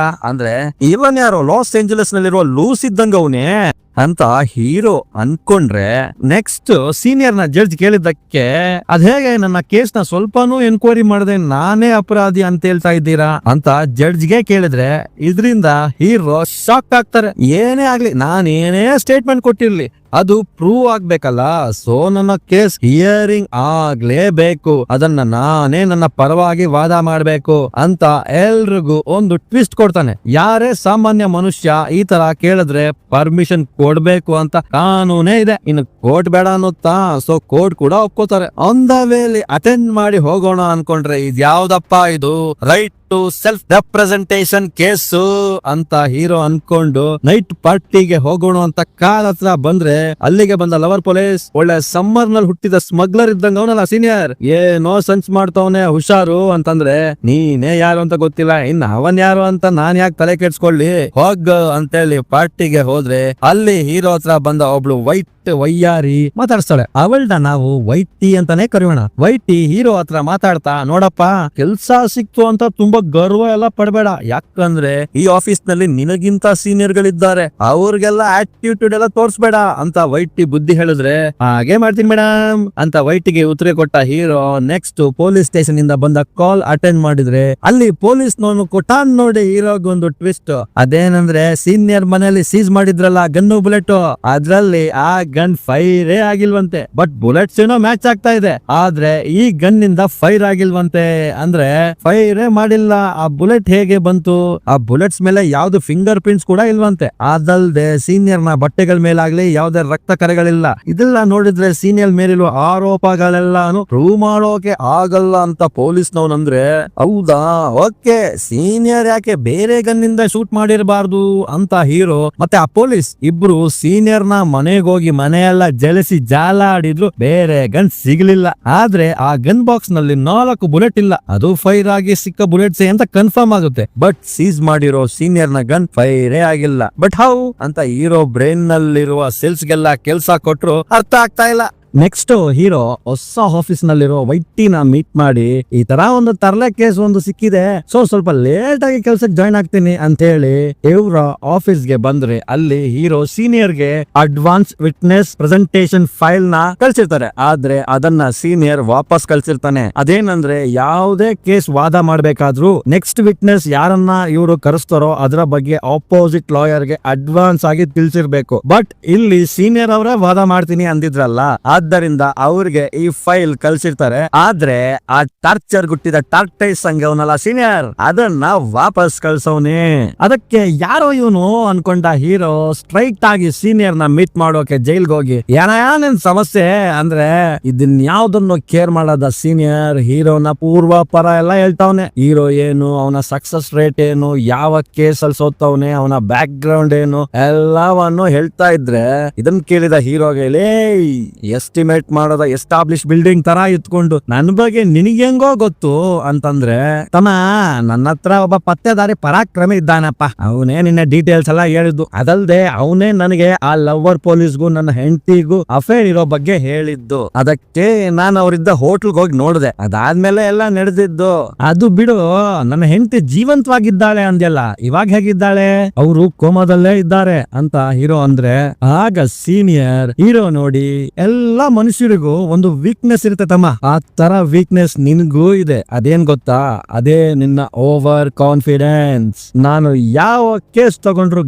ಅಂದ್ರೆ ಇವನ್ ಯಾರು ಲಾಸ್ ಏಂಜಲಸ್ ನಲ್ಲಿರುವ ಲೂಸ್ ಇದ್ದಂಗ ಅವನೇ ಅಂತ ಹೀರೋ ಅನ್ಕೊಂಡ್ರೆ, ನೆಕ್ಸ್ಟ್ ಸೀನಿಯರ್ ನ ಜಡ್ಜ್ ಕೇಳಿದ್ದಕ್ಕೆ ಅದ್ ಹೇಗೆ ನನ್ನ ಕೇಸ್ ನ ಸ್ವಲ್ಪನೂ ಎನ್ಕ್ವೈರಿ ಮಾಡದೆ ನಾನೇ ಅಪರಾಧಿ ಅಂತ ಹೇಳ್ತಾ ಇದ್ದೀರಾ ಅಂತ ಜಡ್ಜ್ಗೆ ಕೇಳಿದ್ರೆ ಇದರಿಂದ ಹೀರೋ ಶಾಕ್ ಆಗ್ತಾರೆ. ಏನೇ ಆಗ್ಲಿ, ನಾನೇನೇ ಸ್ಟೇಟ್ಮೆಂಟ್ ಕೊಟ್ಟಿರ್ಲಿ ಅದು ಪ್ರೂವ್ ಆಗ್ಬೇಕಲ್ಲ, ಸೊ ನನ್ನ ಕೇಸ್ ಹಿಯರಿಂಗ್ ಆಗ್ಲೇಬೇಕು, ಅದನ್ನ ನಾನೇ ನನ್ನ ಪರವಾಗಿ ವಾದ ಮಾಡ್ಬೇಕು ಅಂತ ಎಲ್ರಿಗೂ ಒಂದು ಟ್ವಿಸ್ಟ್ ಕೊಡ್ತಾನೆ. ಯಾರೇ ಸಾಮಾನ್ಯ ಮನುಷ್ಯ ಈ ತರ ಕೇಳಿದ್ರೆ ಪರ್ಮಿಷನ್ ಕೊಡ್ಬೇಕು ಅಂತ ಕಾನೂನೇ ಇದೆ, ಇನ್ನು ಕೋರ್ಟ್ ಬೇಡ ಅನ್ನುತ್ತಾ, ಸೊ ಕೋರ್ಟ್ ಕೂಡ ಒಪ್ಕೋತಾರೆ. ಆನ್ ದ ವೇಲಿ ಅಟೆಂಡ್ ಮಾಡಿ ಹೋಗೋಣ ಅನ್ಕೊಂಡ್ರೆ ಇದ್ಯಾವ್ದಪ್ಪ ಇದು right to self representation case ಅಂತ ಹೀರೋ ಅನ್ಕೊಂಡು ನೈಟ್ ಪಾರ್ಟಿಗೆ ಹೋಗೋಣ ಅಂತ ಕಾರ್ ಹತ್ರ ಬಂದ್ರೆ ಅಲ್ಲಿಗೆ ಬಂದ ಲವರ್ ಪೊಲೀಸ್ ಒಳ್ಳೆ ಸಮ್ಮರ್ ನಲ್ಲಿ ಹುಟ್ಟಿದ ಸ್ಮಗ್ಲರ್ ಇದ್ದಂಗ ಅವನಲ್ಲ ಸೀನಿಯರ್, ಏನೋ ಸಂಚ್ ಮಾಡ್ತವನೆ ಹುಷಾರು ಅಂತಂದ್ರೆ ನೀನೇ ಯಾರು ಅಂತ ಗೊತ್ತಿಲ್ಲ, ಇನ್ ಅವನ್ ಯಾರು ಅಂತ ನಾನ್ ಯಾಕೆ ತಲೆ ಕೆಡ್ಸ್ಕೊಳ್ಳಿ, ಹೋಗ್ ಅಂತೇಳಿ ಪಾರ್ಟಿಗೆ ಹೋದ್ರೆ ಅಲ್ಲಿ ಹೀರೋ ಹತ್ರ ಬಂದ ಒಬ್ಳು ವೈಟ್ ವಯ್ಯಾರಿ ಮಾತಾಡ್ತಾಳೆ. ಅವಳ್ನ ನಾವು ವೈಟ್ ಟೀ ಅಂತಾನೆ ಕರೆಯೋಣ. ವೈಟ್ ಟೀ ಹೀರೋ ಹತ್ರ ಮಾತಾಡ್ತಾ, ನೋಡಪ್ಪ ಕೆಲ್ಸ ಸಿಕ್ತು ಅಂತ ತುಂಬಾ ಗರ್ವ ಎಲ್ಲ ಪಡಬೇಡ, ಯಾಕಂದ್ರೆ ಈ ಆಫೀಸ್ ನಲ್ಲಿ ನಿನಗಿಂತ ಸೀನಿಯರ್ ಗಳಿದ್ದಾರೆ, ಅವ್ರಿಗೆಲ್ಲ ಆಟಿಟ್ಯೂಡ್ ಎಲ್ಲ ತೋರ್ಸ್ಬೇಡ ಅಂತ ವೈಟ್ ಟೀ ಬುದ್ಧಿ ಹೇಳಿದ್ರೆ, ಹಾಗೆ ಮಾಡ್ತೀನಿ ಮೇಡಮ್ ಅಂತ ವೈಟ್ ಗೆ ಉತ್ತರ ಕೊಟ್ಟ ಹೀರೋ ನೆಕ್ಸ್ಟ್ ಪೊಲೀಸ್ ಸ್ಟೇಷನ್ ಇಂದ ಬಂದ ಕಾಲ್ ಅಟೆಂಡ್ ಮಾಡಿದ್ರೆ ಅಲ್ಲಿ ಪೊಲೀಸ್ ನೋನು ಕೊಟ್ಟಾನ್ ನೋಡಿ ಹೀರೋಗೊಂದು ಟ್ವಿಸ್ಟ್. ಅದೇನಂದ್ರೆ ಸೀನಿಯರ್ ಮನೆಯಲ್ಲಿ ಸೀಸ್ ಮಾಡಿದ್ರಲ್ಲ ಗನ್ನು ಬುಲೆಟ್, ಅದ್ರಲ್ಲಿ ಆ ಗನ್ ಫೈರೇ ಆಗಿಲ್ವಂತೆ, ಬಟ್ ಬುಲೆಟ್ಸ್ ಏನೋ ಮ್ಯಾಚ್ ಆಗ್ತಾ ಇದೆ, ಆದ್ರೆ ಈ ಗನ್ ನಿಂದ ಫೈರ್ ಆಗಿಲ್ವಂತೆ. ಅಂದ್ರೆ ಫೈರೇ ಮಾಡಿಲ್ಲ, ಆ ಬುಲೆಟ್ ಹೇಗೆ ಬಂತು, ಆ ಬುಲೆಟ್ಸ್ ಮೇಲೆ ಯಾವ್ದು ಫಿಂಗರ್ ಪ್ರಿಂಟ್ಸ್ ಕೂಡ ಇಲ್ವಂತೆ, ಅದಲ್ದೆ ಸೀನಿಯರ್ ನ ಬಟ್ಟೆಗಳ ಮೇಲಾಗ್ಲಿ ಯಾವ್ದೇ ರಕ್ತ ಕರೆಗಳಿಲ್ಲ. ಇದೆಲ್ಲ ನೋಡಿದ್ರೆ ಸೀನಿಯರ್ ಮೇಲಿರುವ ಆರೋಪಗಳೆಲ್ಲಾನು ಪ್ರೂವ್ ಮಾಡೋಕೆ ಆಗಲ್ಲ ಅಂತ ಪೊಲೀಸ್ ನವನಂದ್ರೆ, ಹೌದಾ ಓಕೆ ಸೀನಿಯರ್ ಯಾಕೆ ಬೇರೆ ಗನ್ ನಿಂದ ಶೂಟ್ ಮಾಡಿರಬಾರ್ದು ಅಂತ ಹೀರೋ ಮತ್ತೆ ಆ ಪೊಲೀಸ್ ಇಬ್ರು ಸೀನಿಯರ್ ನ ಮನೆಗೋಗಿ ಮನೆಯೆಲ್ಲ ಜಲಸಿ ಜಾಲ ಆಡಿದ್ರು, ಬೇರೆ ಗನ್ ಸಿಗ್ಲಿಲ್ಲ. ಆದ್ರೆ ಆ ಗನ್ ಬಾಕ್ಸ್ ನಲ್ಲಿ 4 ಬುಲೆಟ್ ಇಲ್ಲ, ಅದು ಫೈರ್ ಆಗಿ ಸಿಕ್ಕ ಬುಲೆಟ್ಸ್ ಅಂತ ಕನ್ಫರ್ಮ್ ಆಗುತ್ತೆ. ಬಟ್ ಸೀಸ್ ಮಾಡಿರೋ ಸೀನಿಯರ್ ನ ಗನ್ ಫೈರೇ ಆಗಿಲ್ಲ. ಬಟ್ ಹೌ ಅಂತ ಹೀರೋ ಬ್ರೈನ್ ನಲ್ಲಿರುವ ಸೆಲ್ಸ್ ಗೆಲ್ಲ ಕೆಲ್ಸ ಕೊಟ್ರು ಅರ್ಥ ಆಗ್ತಾ ಇಲ್ಲ. ನೆಕ್ಸ್ಟ್ ಹೀರೋ ಹೊಸ ಆಫೀಸ್ ನಲ್ಲಿರೋ ವೈಟಿನ ಮೀಟ್ ಮಾಡಿ ಈ ತರ ಒಂದು ತರಲೆ ಕೇಸ್ ಒಂದು ಸಿಕ್ಕಿದೆ, ಸೊ ಸ್ವಲ್ಪ ಲೇಟ್ ಆಗಿ ಕೆಲ್ಸಕ್ಕೆ ಜಾಯ್ನ್ ಆಗ್ತೀನಿ ಅಂತ ಹೇಳಿ ಇವ್ರ ಆಫೀಸ್ ಗೆ ಬಂದ್ರೆ ಅಲ್ಲಿ ಹೀರೋ ಸೀನಿಯರ್ ಗೆ ಅಡ್ವಾನ್ಸ್ ವಿಟ್ನೆಸ್ ಪ್ರೆಸೆಂಟೇಶನ್ ಫೈಲ್ ನ ಕಳ್ಸಿರ್ತಾರೆ. ಆದ್ರೆ ಅದನ್ನ ಸೀನಿಯರ್ ವಾಪಸ್ ಕಳ್ಸಿರ್ತಾನೆ. ಅದೇನಂದ್ರೆ ಯಾವುದೇ ಕೇಸ್ ವಾದ ಮಾಡ್ಬೇಕಾದ್ರೂ ನೆಕ್ಸ್ಟ್ ವಿಟ್ನೆಸ್ ಯಾರನ್ನ ಇವರು ಕರೆಸ್ತಾರೋ ಅದರ ಬಗ್ಗೆ ಆಪೋಸಿಟ್ ಲಾಯರ್ ಗೆ ಅಡ್ವಾನ್ಸ್ ಆಗಿ ತಿಳಿಸಿರ್ಬೇಕು. ಬಟ್ ಇಲ್ಲಿ ಸೀನಿಯರ್ ಅವರೇ ವಾದ ಮಾಡ್ತೀನಿ ಅಂದಿದ್ರಲ್ಲ, ಆದ್ದರಿಂದ ಅವ್ರಿಗೆ ಈ ಫೈಲ್ ಕಳ್ಸಿರ್ತಾರೆ. ಆದ್ರೆ ಆ ಟಾರ್ಚರ್ ಗುಟ್ಟಿದ ಟಾರ್ಟೈಸ್ ಸಂಘವನಲ್ಲ ಸೀನಿಯರ್, ಅದನ್ನ ವಾಪಸ್ ಕಳ್ಸೋನೆ. ಅದಕ್ಕೆ ಯಾರೋ ಇವನು ಅನ್ಕೊಂಡ ಹೀರೋ ಸ್ಟ್ರೈಟ್ ಆಗಿ ಸೀನಿಯರ್ ನ ಮೀಟ್ ಮಾಡೋಕೆ ಜೈಲ್ಗೆ ಹೋಗಿ, ಏನೇನ್ ಸಮಸ್ಯೆ ಅಂದ್ರೆ ಇದನ್ ಯಾವ್ದನ್ನು ಕೇರ್ ಮಾಡದ ಸೀನಿಯರ್ ಹೀರೋನ ಪೂರ್ವ ಪರ ಎಲ್ಲ ಹೇಳ್ತಾವನೆ. ಹೀರೋ ಏನು, ಅವನ ಸಕ್ಸಸ್ ರೇಟ್ ಏನು, ಯಾವ ಕೇಸ್ ಅಲ್ಲಿ ಸೋತವನೆ, ಅವನ ಬ್ಯಾಕ್ ಗ್ರೌಂಡ್ ಏನು, ಎಲ್ಲವನ್ನು ಹೇಳ್ತಾ ಇದ್ರೆ ಇದನ್ ಕೇಳಿದ ಹೀರೋಗೆ ಎಸ್ಟಿಮೇಟ್ ಮಾಡೋದ ಎಸ್ಟಾಬ್ಲಿಷ್ ಬಿಲ್ಡಿಂಗ್ ತರ ಇತ್ಕೊಂಡು ನನ್ ಬಗ್ಗೆ ನಿನಗೆ ಹೆಂಗೋ ಗೊತ್ತು ಅಂತಂದ್ರೆ, ತಮ್ಮ ನನ್ನ ಹತ್ರ ಒಬ್ಬ ಪತ್ತೆದಾರಿ ಪರಾಕ್ರಮಿ ಇದ್ದಾನಪ್ಪ, ಅವನೇ ನಿನ್ನ ಡೀಟೇಲ್ಸ್ ಎಲ್ಲ ಹೇಳಿದ್ದು. ಅದಲ್ದೆ ಅವನೇ ನನಗೆ ಆ ಲವರ್ ಪೊಲೀಸ್ಗೂ ನನ್ನ ಹೆಂಡತಿಗೂ ಅಫೇರ್ ಇರೋ ಬಗ್ಗೆ ಹೇಳಿದ್ದು. ಅದಕ್ಕೆ ನಾನು ಅವರಿದ್ದ ಹೋಟ್ಲ್ಗೆ ಹೋಗಿ ನೋಡಿದೆ, ಅದಾದ್ಮೇಲೆ ಎಲ್ಲ ನಡೆದಿದ್ದು. ಅದು ಬಿಡು, ನನ್ನ ಹೆಂಡತಿ ಜೀವಂತವಾಗಿದ್ದಾಳೆ ಅಂದ್ಯಲ್ಲ, ಇವಾಗ ಹೇಗಿದ್ದಾಳೆ, ಅವರು ಕೋಮಾದಲ್ಲೇ ಇದ್ದಾರೆ ಅಂತ ಹೀರೋ ಅಂದ್ರೆ, ಆಗ ಸೀನಿಯರ್ ಹೀರೋ ನೋಡಿ ಎಲ್ಲಾ ಮನುಷ್ಯರಿಗೂ ಒಂದು ವೀಕ್ನೆಸ್ ಇರುತ್ತೆ ತಮ್ಮ, ಆ ತರ ವೀಕ್ನೆಸ್ ನಿನ್ಗೂ ಇದೆ. ಅದೇನ್ ಗೊತ್ತಾ, ಅದೇ ನಿನ್ನ ಓವರ್ ಕಾನ್ಫಿಡೆನ್ಸ್. ನಾನು ಯಾವ ಕೇಸ್ ತಗೊಂಡ್ರು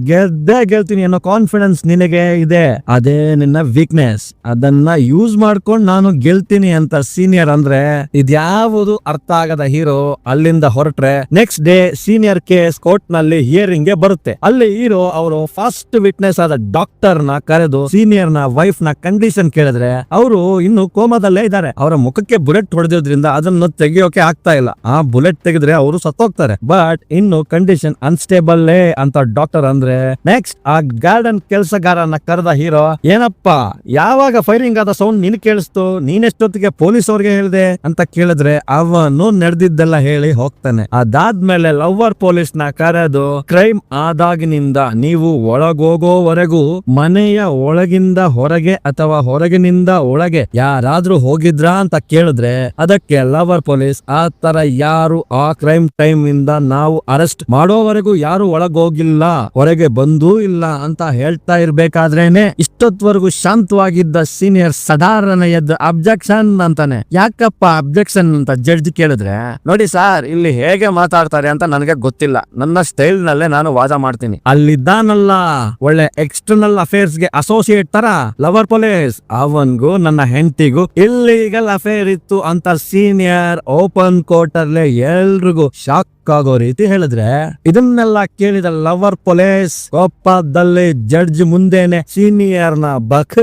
ಗೆಲ್ತೀನಿ ಅನ್ನೋ ಕಾನ್ಫಿಡೆನ್ಸ್ ನಿನಗೆ ಇದೆ, ಅದೇ ನಿನ್ನ ವೀಕ್ನೆಸ್. ಅದನ್ನ ಯೂಸ್ ಮಾಡ್ಕೊಂಡು ನಾನು ಗೆಲ್ತೀನಿ ಅಂತ ಸೀನಿಯರ್ ಅಂದ್ರೆ, ಇದ್ಯಾವುದು ಅರ್ಥ ಆಗದ ಹೀರೋ ಅಲ್ಲಿಂದ ಹೊರಟ್ರೆ next day senior case court ನಲ್ಲಿ ಹಿಯರಿಂಗ್ ಗೆ ಬರುತ್ತೆ. ಅಲ್ಲಿ ಹೀರೋ ಅವರು ಫಸ್ಟ್ ವಿಟ್ನೆಸ್ ಆದ ಡಾಕ್ಟರ್ ನ ಕರೆದು ಸೀನಿಯರ್ ನ ವೈಫ್ ನ ಕಂಡೀಷನ್ ಕೇಳಿದ್ರೆ ಅವರು ಇನ್ನು ಕೋಮಾದಲ್ಲೇ ಇದ್ದಾರೆ. ಅವರ ಮುಖಕ್ಕೆ ಬುಲೆಟ್ ಹೊಡೆದಿದ್ರಿಂದ ಅದನ್ನು ತೆಗಿಯೋಕೆ ಆಗ್ತಾ ಇಲ್ಲ. ಆ ಬುಲೆಟ್ ತೆಗೆದ್ರೆ ಅವರು ಸತ್ತೋಗ್ತಾರೆ. ಬಟ್ ಇನ್ನು ಕಂಡೀಷನ್ ಅನ್ಸ್ಟೇಬಲ್ ಅಂತ ಡಾಕ್ಟರ್ ಅಂದ್ರೆ ನೆಕ್ಸ್ಟ್ ಆ ಗಾರ್ಡನ್ ಕೆಲಸಗಾರನ ಕರೆದ ಹೀರೋ, ಏನಪ್ಪಾ ಯಾವಾಗ ಫೈರಿಂಗ್ ಆದ ಸೌಂಡ್ ನಿನ್ ಕೇಳಿಸ್ತು, ನೀನೆಷ್ಟೊತ್ತಿಗೆ ಪೊಲೀಸ್ ಅವ್ರಿಗೆ ಹೇಳಿದೆ ಅಂತ ಕೇಳಿದ್ರೆ ಅವನು ನಡೆದಿದ್ದೆಲ್ಲ ಹೇಳಿ ಹೋಗ್ತಾನೆ. ಅದಾದ್ಮೇಲೆ ಲವರ್ ಪೊಲೀಸ್ ನ ಕರೆದು ಕ್ರೈಮ್ ಆದಾಗಿನಿಂದ ನೀವು ಒಳಗೋಗೋವರೆಗೂ ಮನೆಯ ಒಳಗಿಂದ ಹೊರಗೆ ಅಥವಾ ಹೊರಗಿನಿಂದ ಒಳಗೆ ಯಾರಾದ್ರೂ ಹೋಗಿದ್ರಾ ಅಂತ ಕೇಳಿದ್ರೆ ಅದಕ್ಕೆ ಲವರ್ ಪೊಲೀಸ್ ಆ ತರ ಯಾರು ಆ ಕ್ರೈಮ್ ಟೈಮ್ ಇಂದ ನಾವು ಅರೆಸ್ಟ್ ಮಾಡೋವರೆಗೂ ಯಾರು ಒಳಗೋಗಿಲ್ಲ, ಹೊರಗೆ ಬಂದೂ ಇಲ್ಲ ಅಂತ ಹೇಳ್ತಾ ಇರ್ಬೇಕಾದ್ರೇನೆ ಇಷ್ಟೊತ್ವರೆಗೂ ಶಾಂತವಾಗಿದ್ದ ಸೀನಿಯರ್ ಸಾಧಾರಣ ಎದ್ದು ಅಬ್ಜೆಕ್ಷನ್ ಅಂತಾನೆ. ಯಾಕಪ್ಪ ಅಬ್ಜೆಕ್ಷನ್ ಅಂತ ಜಡ್ಜ್ ಕೇಳಿದ್ರೆ, ನೋಡಿ ಸರ್ ಇಲ್ಲಿ ಹೇಗೆ ಮಾತಾಡ್ತಾರೆ ಅಂತ ನನಗೆ ಗೊತ್ತಿಲ್ಲ, ನನ್ನ ಸ್ಟೈಲ್ ನಲ್ಲೇ ನಾನು ವಾದ ಮಾಡ್ತೀನಿ. ಅಲ್ಲಿದ್ದಾನಲ್ಲ ಒಳ್ಳೆ ಎಕ್ಸ್ಟರ್ನಲ್ ಅಫೇರ್ಸ್ ಗೆ ಅಸೋಸಿಯೇಟ್ ತರ ಲವರ್ ಪೊಲೀಸ್, ಅವನ್ಗೂ ನನ್ನ ಹೆಂಡತಿಗೂ ಇಲ್ಲೀಗಲ್ ಅಫೇರ್ ಇತ್ತು ಅಂತ ಸೀನಿಯರ್ ಓಪನ್ ಕೋರ್ಟ್ ಅಲ್ಲೇ ಎಲ್ರಿಗೂ ಶಾಕ್ ಆಗೋ ರೀತಿ ಹೇಳಿದ್ರೆ, ಇದನ್ನೆಲ್ಲ ಕೇಳಿದ ಲವರ್ ಪೊಲೀಸ್ ಕೋಪದಲ್ಲಿ ಜಡ್ಜ್ ಮುಂದೆನೆ ಸೀನಿಯರ್ ನ ಬಖ್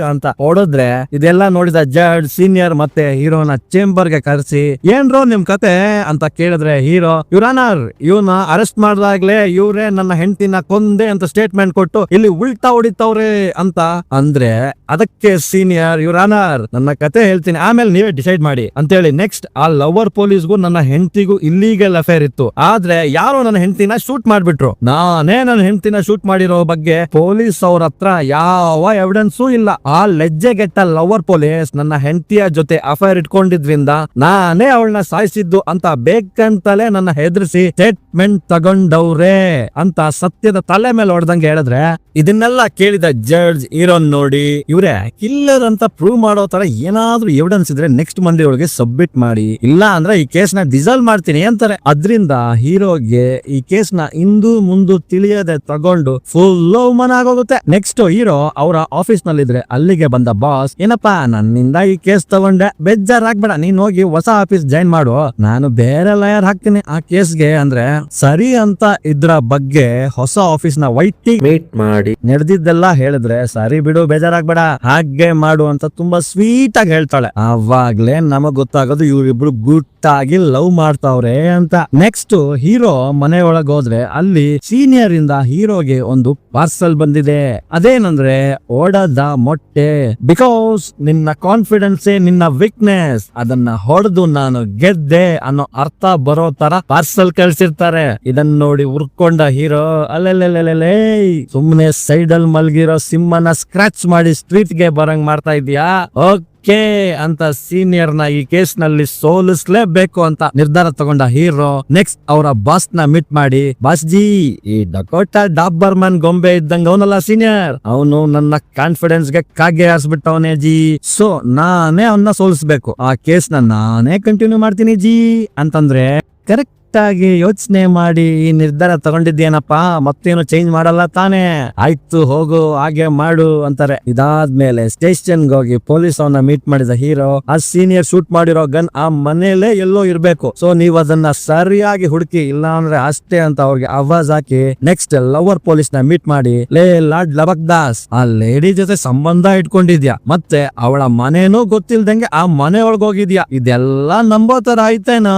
ಅಂತ ಹೊಡೆದ್ರೆ, ಇದೆಲ್ಲ ನೋಡಿದ ಜಡ್ಜ್ ಸೀನಿಯರ್ ಮತ್ತೆ ಹೀರೋನ ಚೇಂಬರ್ ಗೆ ಕರೆಸಿ, ಏನ್ರೋ ನಿಮ್ ಕತೆ ಅಂತ ಕೇಳಿದ್ರೆ ಹೀರೋ, ಯುವರ್ ಆನರ್ ಇವನ ಅರೆಸ್ಟ್ ಮಾಡಿದಾಗ್ಲೇ ಇವ್ರೆ ನನ್ನ ಹೆಂಡತಿನ ಕೊಂದೆ ಅಂತ ಸ್ಟೇಟ್ಮೆಂಟ್ ಕೊಟ್ಟು ಇಲ್ಲಿ ಉಲ್ಟಾ ಹೊಡಿತವ್ರೆ ಅಂತ ಅಂದ್ರೆ, ಅದಕ್ಕೆ ಸೀನಿಯರ್, ಯುವರ್ ಆನರ್ ನನ್ನ ಕತೆ ಹೇಳ್ತೀನಿ ಆಮೇಲೆ ನೀವೇ ಡಿಸೈಡ್ ಮಾಡಿ ಅಂತೇಳಿ ನೆಕ್ಸ್ಟ್ ಆ ಲವರ್ ಪೊಲೀಸ್ಗೂ ನನ್ನ ಹೆಂಡತಿಗೂ ಇಲ್ಲಿಗಲ್ ಅಫೇರ್ ಇತ್ತು, ಆದ್ರೆ ಯಾರೋ ನನ್ನ ಹೆಂಡತಿನ ಶೂಟ್ ಮಾಡ್ಬಿಟ್ರು. ನಾನೇ ನನ್ನ ಹೆಂಡತಿನ ಶೂಟ್ ಮಾಡಿರೋ ಬಗ್ಗೆ ಪೊಲೀಸ್ ಅವ್ರ ಹತ್ರ ಯಾವ ಎವಿಡೆನ್ಸು ಇಲ್ಲ. ಆ ಲೆಜ್ಜೆಗೆಟ್ಟ ಲವರ್ ಪೊಲೀಸ್ ನನ್ನ ಹೆಂಡತಿಯ ಜೊತೆ ಅಫೇರ್ ಇಟ್ಕೊಂಡಿದ್ರಿಂದ ನಾನೇ ಅವಳನ್ನ ಸಾಯಿಸಿದ್ದು ಅಂತ ಬೇಕಂತಲೇ ನನ್ನ ಹೆದರಿಸಿ ಸ್ಟೇಟ್ಮೆಂಟ್ ತಗೊಂಡವ್ರೆ ಅಂತ ಸತ್ಯದ ತಲೆ ಮೇಲೆ ಹೊಡೆದಂಗೆ ಹೇಳಿದ್ರೆ, ಇದನ್ನೆಲ್ಲ ಕೇಳಿದ ಜಡ್ಜ್ ಹೀರೋನ್ ನೋಡಿ, ಇವ್ರೆ ಕಿಲ್ಲರ್ ಅಂತ ಪ್ರೂವ್ ಮಾಡೋ ತರ ಏನಾದ್ರೂ ಎವಿಡೆನ್ಸ್ ಇದ್ರೆ ನೆಕ್ಸ್ಟ್ ಮಂಡೇ ಒಳಗೆ ಸಬ್ಮಿಟ್ ಮಾಡಿ, ಇಲ್ಲ ಅಂದ್ರೆ ಈ ಕೇಸ್ ನ ಡಿಸಾಲ್ವ್ ಮಾಡ್ತೀನಿ ಅಂತಾರೆ. ಅದ್ರಿಂದ ಹೀರೋಗೆ ಈ ಕೇಸ್ ನ ಇಂದು ಮುಂದು ತಿಳಿಯದೆ ತಗೊಂಡು ಫುಲ್ ಅವಮಾನ ಆಗೋಗುತ್ತೆ. ನೆಕ್ಸ್ಟ್ ಹೀರೋ ಅವರ ಆಫೀಸ್ ನಲ್ಲಿದ್ರೆ ಅಲ್ಲಿಗೆ ಬಂದ ಬಾಸ್, ಏನಪ್ಪಾ ನನ್ನಿಂದ ಈ ಕೇಸ್ ತಗೊಂಡೆ, ಬೇಜಾರಾಗ್ಬೇಡ, ನೀನ್ ಹೋಗಿ ಹೊಸ ಆಫೀಸ್ ಜಾಯಿನ್ ಮಾಡು, ನಾನು ಬೇರೆ ಲಾಯರ್ ಹಾಕ್ತೀನಿ ಆ ಕೇಸ್ಗೆ ಅಂದ್ರೆ, ಸರಿ ಅಂತ ಇದ್ರ ಬಗ್ಗೆ ಹೊಸ ಆಫೀಸ್ ನ ವೈಟಿಂಗ್ ಮೀಟ್ ಮಾಡಿ ನಡೆದಿದ್ದೆಲ್ಲ ಹೇಳಿದ್ರೆ, ಸರಿ ಬಿಡು ಬೇಜಾರಾಗ್ಬೇಡ ಹಾಗೆ ಮಾಡು ಅಂತ ತುಂಬಾ ಸ್ವೀಟ್ ಆಗಿ ಹೇಳ್ತಾಳೆ. ಅವಾಗ್ಲೇ ನಮಗ್ ಗೊತ್ತಾಗೋದು ಇವ್ರಿಬ್ರು ಗುಟ್ಟಾಗಿ ಲವ್ ಮಾಡ್ತಾವ್ರೆ ಅಂತ. ನೆಕ್ಸ್ಟ್ ಹೀರೋ ಮನೆ ಒಳಗ್ ಹೋದ್ರೆ ಅಲ್ಲಿ ಸೀನಿಯರ್ ಇಂದ ಹೀರೋಗೆ ಒಂದು ಪಾರ್ಸಲ್ ಬಂದಿದೆ. ಅದೇನಂದ್ರೆ ಓಡದ ಮೊಟ್ಟೆ. ಬಿಕಾಸ್ ನಿನ್ನ ಕಾನ್ಫಿಡೆನ್ಸ್ ನಿನ್ನ ವೀಕ್ನೆಸ್, ಅದನ್ನ ಹೊಡೆದು ನಾನು ಗೆದ್ದೆ ಅನ್ನೋ ಅರ್ಥ ಬರೋ ತರ ಪಾರ್ಸಲ್ ಕಳ್ಸಿರ್ತಾರೆ. ಇದನ್ನ ನೋಡಿ ಉರ್ಕೊಂಡ ಹೀರೋ, ಅಲ್ಲೆಲ್ಲೆಲ್ಲೆಲ್ಲೇ ಸುಮ್ನೆ ಸೈಡ್ ಅಲ್ಲಿ ಮಲ್ಗಿರೋ ಸಿಂಹನ ಸ್ಕ್ರಾಚ್ ಮಾಡಿ ಸ್ಟ್ರೀಟ್ ಗೆ ಬರಂಗ್ ಮಾಡ್ತಾ ಇದೀಯಾ, ಓಕೆ ಅಂತ ಸೀನಿಯರ್ ನ ಈ ಕೇಸ್ ನಲ್ಲಿ ಸೋಲಿಸ್ಲೇಬೇಕು ಅಂತ ನಿರ್ಧಾರ ತಗೊಂಡ ಹೀರೋ ನೆಕ್ಸ್ಟ್ ಅವರ ಬಾಸ್ ನ ಮೀಟ್ ಮಾಡಿ, ಬಾಸ್ ಜಿ ಈ ಡಕೋಟಾ ಡಾಬರ್ಮನ್ ಗೊಂಬೆ ಇದ್ದಂಗ ಅವನಲ್ಲ ಸೀನಿಯರ್, ಅವನು ನನ್ನ ಕಾನ್ಫಿಡೆನ್ಸ್ ಗೆ ಕಾಗೆ ಹಾರಿಸ್ಬಿಟ್ಟವನೇ ಜಿ, ಸೊ ನಾನೇ ಅವನ್ನ ಸೋಲಿಸ್ಬೇಕು, ಆ ಕೇಸ್ ನಾನೇ ಕಂಟಿನ್ಯೂ ಮಾಡ್ತೀನಿ ಜಿ ಅಂತಂದ್ರೆ, ಕರೆಕ್ಟ್ ಆಗಿ ಯೋಚನೆ ಮಾಡಿ ಈ ನಿರ್ಧಾರ ತಗೊಂಡಿದ್ದೇನಪ್ಪಾ, ಮತ್ತೇನು ಚೇಂಜ್ ಮಾಡಲ್ಲ ತಾನೇ, ಆಯ್ತು ಹೋಗು ಹಾಗೆ ಮಾಡು ಅಂತಾರೆ. ಇದಾದ್ಮೇಲೆ ಸ್ಟೇಷನ್ ಹೋಗಿ ಪೊಲೀಸ್ ಅವನ್ನ ಮೀಟ್ ಮಾಡಿದ ಹೀರೋ, ಆ ಸೀನಿಯರ್ ಶೂಟ್ ಮಾಡಿರೋ ಗನ್ ಆ ಮನೇಲೆ ಎಲ್ಲೋ ಇರ್ಬೇಕು, ಸೊ ನೀವ್ ಅದನ್ನ ಸರಿಯಾಗಿ ಹುಡುಕಿ, ಇಲ್ಲ ಅಂದ್ರೆ ಅಷ್ಟೇ ಅಂತ ಅವ್ರಿಗೆ ಆವಾಜ್ ಹಾಕಿ ನೆಕ್ಸ್ಟ್ ಲವರ್ ಪೊಲೀಸ್ ನ ಮೀಟ್ ಮಾಡಿ, ಲೇ ಲಾರ್ಡ್ ಲಬಕ್ ದಾಸ್ ಆ ಲೇಡಿ ಜೊತೆ ಸಂಬಂಧ ಇಟ್ಕೊಂಡಿದ್ಯಾ, ಮತ್ತೆ ಅವಳ ಮನೇನೂ ಗೊತ್ತಿಲ್ದಂಗೆ ಆ ಮನೆ ಒಳಗ್ ಹೋಗಿದ್ಯಾ, ಇದೆಲ್ಲ ನಂಬೋ ತರ ಆಯ್ತೇನೋ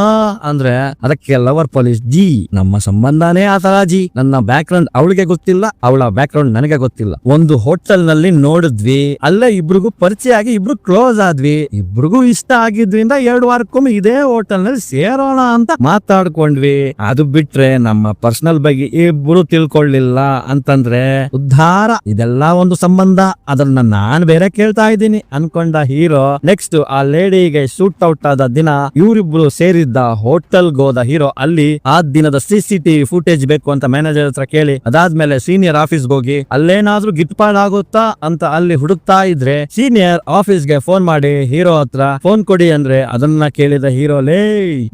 ಅಂದ್ರೆ, ಅದಕ್ಕೆ ಲವರ್ ಪೊಲೀಸ್, ಜಿ ನಮ್ಮ ಸಂಬಂಧನೇ ಆ ತರ ಜಿ, ನನ್ನ ಬ್ಯಾಕ್ ಗ್ರೌಂಡ್ ಅವಳಿಗೆ ಗೊತ್ತಿಲ್ಲ, ಅವಳ ಬ್ಯಾಕ್ ಗ್ರೌಂಡ್ ನನಗೆ ಗೊತ್ತಿಲ್ಲ, ಒಂದು ಹೋಟೆಲ್ ನಲ್ಲಿ ನೋಡಿದ್ವಿ, ಅಲ್ಲೇ ಇಬ್ರಿಗೂ ಪರಿಚಯ ಆಗಿ ಇಬ್ರು ಕ್ಲೋಸ್ ಆದ್ವಿ, ಇಬ್ರಿಗೂ ಇಷ್ಟ ಆಗಿದ್ರಿಂದ 2 ವಾರಕ್ಕೊಮ್ಮೆ ಇದೇ ಹೋಟೆಲ್ ನಲ್ಲಿ ಸೇರೋಣ ಅಂತ ಮಾತಾಡ್ಕೊಂಡ್ವಿ, ಅದು ಬಿಟ್ರೆ ನಮ್ಮ ಪರ್ಸನಲ್ ಬಗ್ಗೆ ಇಬ್ರು ತಿಳ್ಕೊಳ್ಳಿಲ್ಲ ಅಂತಂದ್ರೆ ಉದ್ಧಾರ, ಇದೆಲ್ಲ ಒಂದು ಸಂಬಂಧ, ಅದನ್ನ ನಾನ್ ಬೇರೆ ಕೇಳ್ತಾ ಇದ್ದೀನಿ ಅನ್ಕೊಂಡ ಹೀರೋ ನೆಕ್ಸ್ಟ್ ಆ ಲೇಡಿಗೆ ಶೂಟ್ ಔಟ್ ಆದ ದಿನ ಇವರಿಬ್ರು ಸೇರಿದ್ದ ಹೋಟೆಲ್ ಹೋದ ಹೀರೋ ಅಲ್ಲಿ ಆ ದಿನದ CCTV ಫುಟೇಜ್ ಬೇಕು ಅಂತ ಮ್ಯಾನೇಜರ್ ಹತ್ರ ಕೇಳಿ, ಅದಾದ್ಮೇಲೆ ಸೀನಿಯರ್ ಆಫೀಸ್ ಹೋಗಿ ಅಲ್ಲೇನಾದ್ರೂ ಗಿಟ್ಪಾಡ್ ಆಗುತ್ತಾ ಅಂತ ಅಲ್ಲಿ ಹುಡುಕ್ತಾ ಇದ್ರೆ ಸೀನಿಯರ್ ಆಫೀಸ್ ಗೆ ಫೋನ್ ಮಾಡಿ ಹೀರೋ ಹತ್ರ ಫೋನ್ ಕೊಡಿ ಅಂದ್ರೆ, ಅದನ್ನ ಕೇಳಿದ ಹೀರೋ, ಲೇ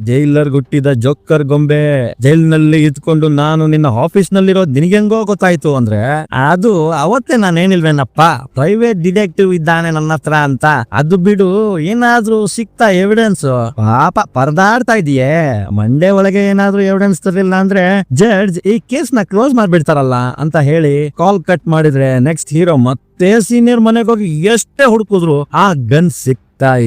ಜೈಲರ್ ಗುಟ್ಟಿದ ಜೋಕರ್ ಗೊಂಬೆ, ಜೈಲ್ನಲ್ಲಿ ಇದ್ಕೊಂಡು ನಾನು ನಿನ್ನ ಆಫೀಸ್ ನಲ್ಲಿರೋ ನಿನಗೆಂಗೋ ಗೊತ್ತಾಯ್ತು ಅಂದ್ರೆ, ಅದು ಅವತ್ತೇ ನಾನೇನಿಲ್ವೇನಪ್ಪ ಪ್ರೈವೇಟ್ ಡಿಟೆಕ್ಟಿವ್ ಇದ್ದಾನೆ ನನ್ನ ಹತ್ರ ಅಂತ, ಅದು ಬಿಡು ಏನಾದ್ರೂ ಸಿಕ್ತಾ ಎವಿಡೆನ್ಸ್, ಪಾಪ ಪರದಾಡ್ತಾ ಇದೀಯೇ ಮಂಡೆ ಒಳಗೆ ಒಳಗೆ ಏನಾದ್ರೂ ಎವಿಡೆನ್ಸ್ ತರಲಿಲ್ಲ ಅಂದ್ರೆ ಜಡ್ಜ್ ಈ ಕೇಸ್ ನ ಕ್ಲೋಸ್ ಮಾಡ್ಬಿಡ್ತಾರಲ್ಲ ಅಂತ ಹೇಳಿ ಕಾಲ್ ಕಟ್ ಮಾಡಿದ್ರೆ ನೆಕ್ಸ್ಟ್ ಹೀರೋ ಮತ್ತೆ ಸೀನಿಯರ್ ಮನೆಗೆ ಹೋಗಿ ಎಷ್ಟೇ ಹುಡುಕಿದ್ರು ಆ ಗನ್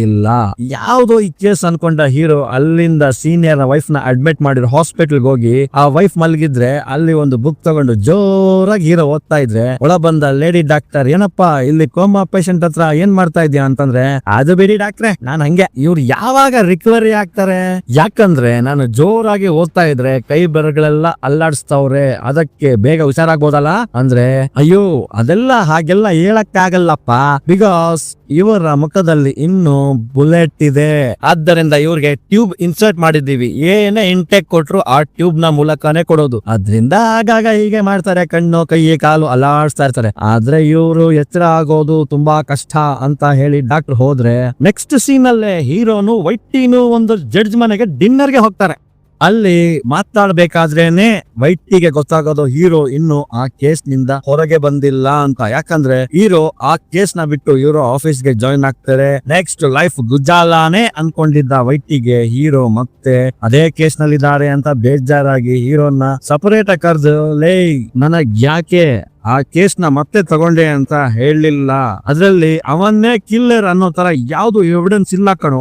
ಇಲ್ಲ. ಯಾವ್ದೋ ಈ ಕೇಸ್ ಅನ್ಕೊಂಡ ಹೀರೋ ಅಲ್ಲಿಂದ ಸೀನಿಯರ್ ವೈಫ್ ನ ಅಡ್ಮಿಟ್ ಮಾಡಿರೋ ಹಾಸ್ಪಿಟಲ್ ಹೋಗಿ ಆ ವೈಫ್ ಮಲಗಿದ್ರೆ ಅಲ್ಲಿ ಒಂದು ಬುಕ್ ತಗೊಂಡು ಜೋರಾಗಿ ಹೀರೋ ಓದ್ತಾ ಇದ್ರೆ ಒಳ ಬಂದ ಲೇಡಿ ಡಾಕ್ಟರ್, ಏನಪ್ಪಾ ಇಲ್ಲಿ ಕೋಮಾ ಪೇಷಂಟ್ ಹತ್ರ ಏನ್ ಮಾಡ್ತಾ ಇದೀಯ ಅಂತಂದ್ರೆ, ಅದು ಬಿಡಿ ಡಾಕ್ಟ್ರೆ ನಾನ್ ಹಂಗೆ, ಇವ್ರು ಯಾವಾಗ ರಿಕವರಿ ಆಗ್ತಾರೆ, ಯಾಕಂದ್ರೆ ನಾನು ಜೋರಾಗಿ ಓದ್ತಾ ಇದ್ರೆ ಕೈ ಬೆರಗಳೆಲ್ಲ ಅಲ್ಲಾಡಿಸ್ತಾವ್ರೆ, ಅದಕ್ಕೆ ಬೇಗ ಹುಷಾರಾಗ್ಬೋದಲ್ಲ ಅಂದ್ರೆ, ಅಯ್ಯೋ ಅದೆಲ್ಲ ಹಾಗೆಲ್ಲ ಹೇಳಕ್ಕಾಗಲ್ಲಪ್ಪ, ಬಿಕಾಸ್ ಇವರ ಮುಖದಲ್ಲಿ ಇನ್ನು ಬುಲೆಟ್ ಇದೆ, ಆದ್ದರಿಂದ ಇವ್ರಿಗೆ ಟ್ಯೂಬ್ ಇನ್ಸರ್ಟ್ ಮಾಡಿದ್ದೀವಿ, ಏನೇ ಇಂಟೆಕ್ ಕೊಟ್ರು ಆ ಟ್ಯೂಬ್ ನ ಮೂಲಕನೇ ಕೊಡೋದು, ಅದ್ರಿಂದ ಆಗಾಗ ಹೀಗೆ ಮಾಡ್ತಾರೆ, ಕಣ್ಣು ಕೈ ಕಾಲು ಅಲ್ಲಾಡಿಸ್ತಾ ಇರ್ತಾರೆ, ಆದ್ರೆ ಇವರು ಎಚ್ಚರ ಆಗೋದು ತುಂಬಾ ಕಷ್ಟ ಅಂತ ಹೇಳಿ ಡಾಕ್ಟರ್ ಹೋದ್ರೆ ನೆಕ್ಸ್ಟ್ ಸೀನ್ ಅಲ್ಲೇ ಹೀರೋನು ವೈಟಿನು ಒಂದು ಜಡ್ಜ್ ಮನೆಗೆ ಡಿನ್ನರ್ಗೆ ಹೋಗ್ತಾರೆ. ಅಲ್ಲಿ ಮಾತಾಡ್ಬೇಕಾದ್ರೇನೆ ವೈಟಿಗೆ ಗೊತ್ತಾಗೋದು ಹೀರೋ ಇನ್ನು ಆ ಕೇಸ್ ನಿಂದ ಹೊರಗೆ ಬಂದಿಲ್ಲ ಅಂತ, ಯಾಕಂದ್ರೆ ಹೀರೋ ಆ ಕೇಸ್ ನ ಬಿಟ್ಟು ಹೀರೋ ಆಫೀಸ್ಗೆ ಜಾಯಿನ್ ಆಗ್ತಾರೆ. ನೆಕ್ಸ್ಟ್ ಲೈಫ್ ಗುಜಾಲಾನೆ ಅನ್ಕೊಂಡಿದ್ದ ವೈಟಿಗೆ ಹೀರೋ ಮತ್ತೆ ಅದೇ ಕೇಸ್ ನಲ್ಲಿದ್ದಾರೆ ಅಂತ ಬೇಜಾರಾಗಿ ಹೀರೋನ ಸಪರೇಟ್ ಕರ್ದು, ಲೇ ನನಗ್ ಯಾಕೆ ಆ ಕೇಸ್ ನ ಮತ್ತೆ ತಗೊಂಡೆ ಅಂತ ಹೇಳಲಿಲ್ಲ, ಅದ್ರಲ್ಲಿ ಅವನ್ನೇ ಕಿಲ್ಲರ್ ಅನ್ನೋ ತರ ಯಾವ್ದು ಎವಿಡೆನ್ಸ್ ಇಲ್ಲ ಕಣೋ,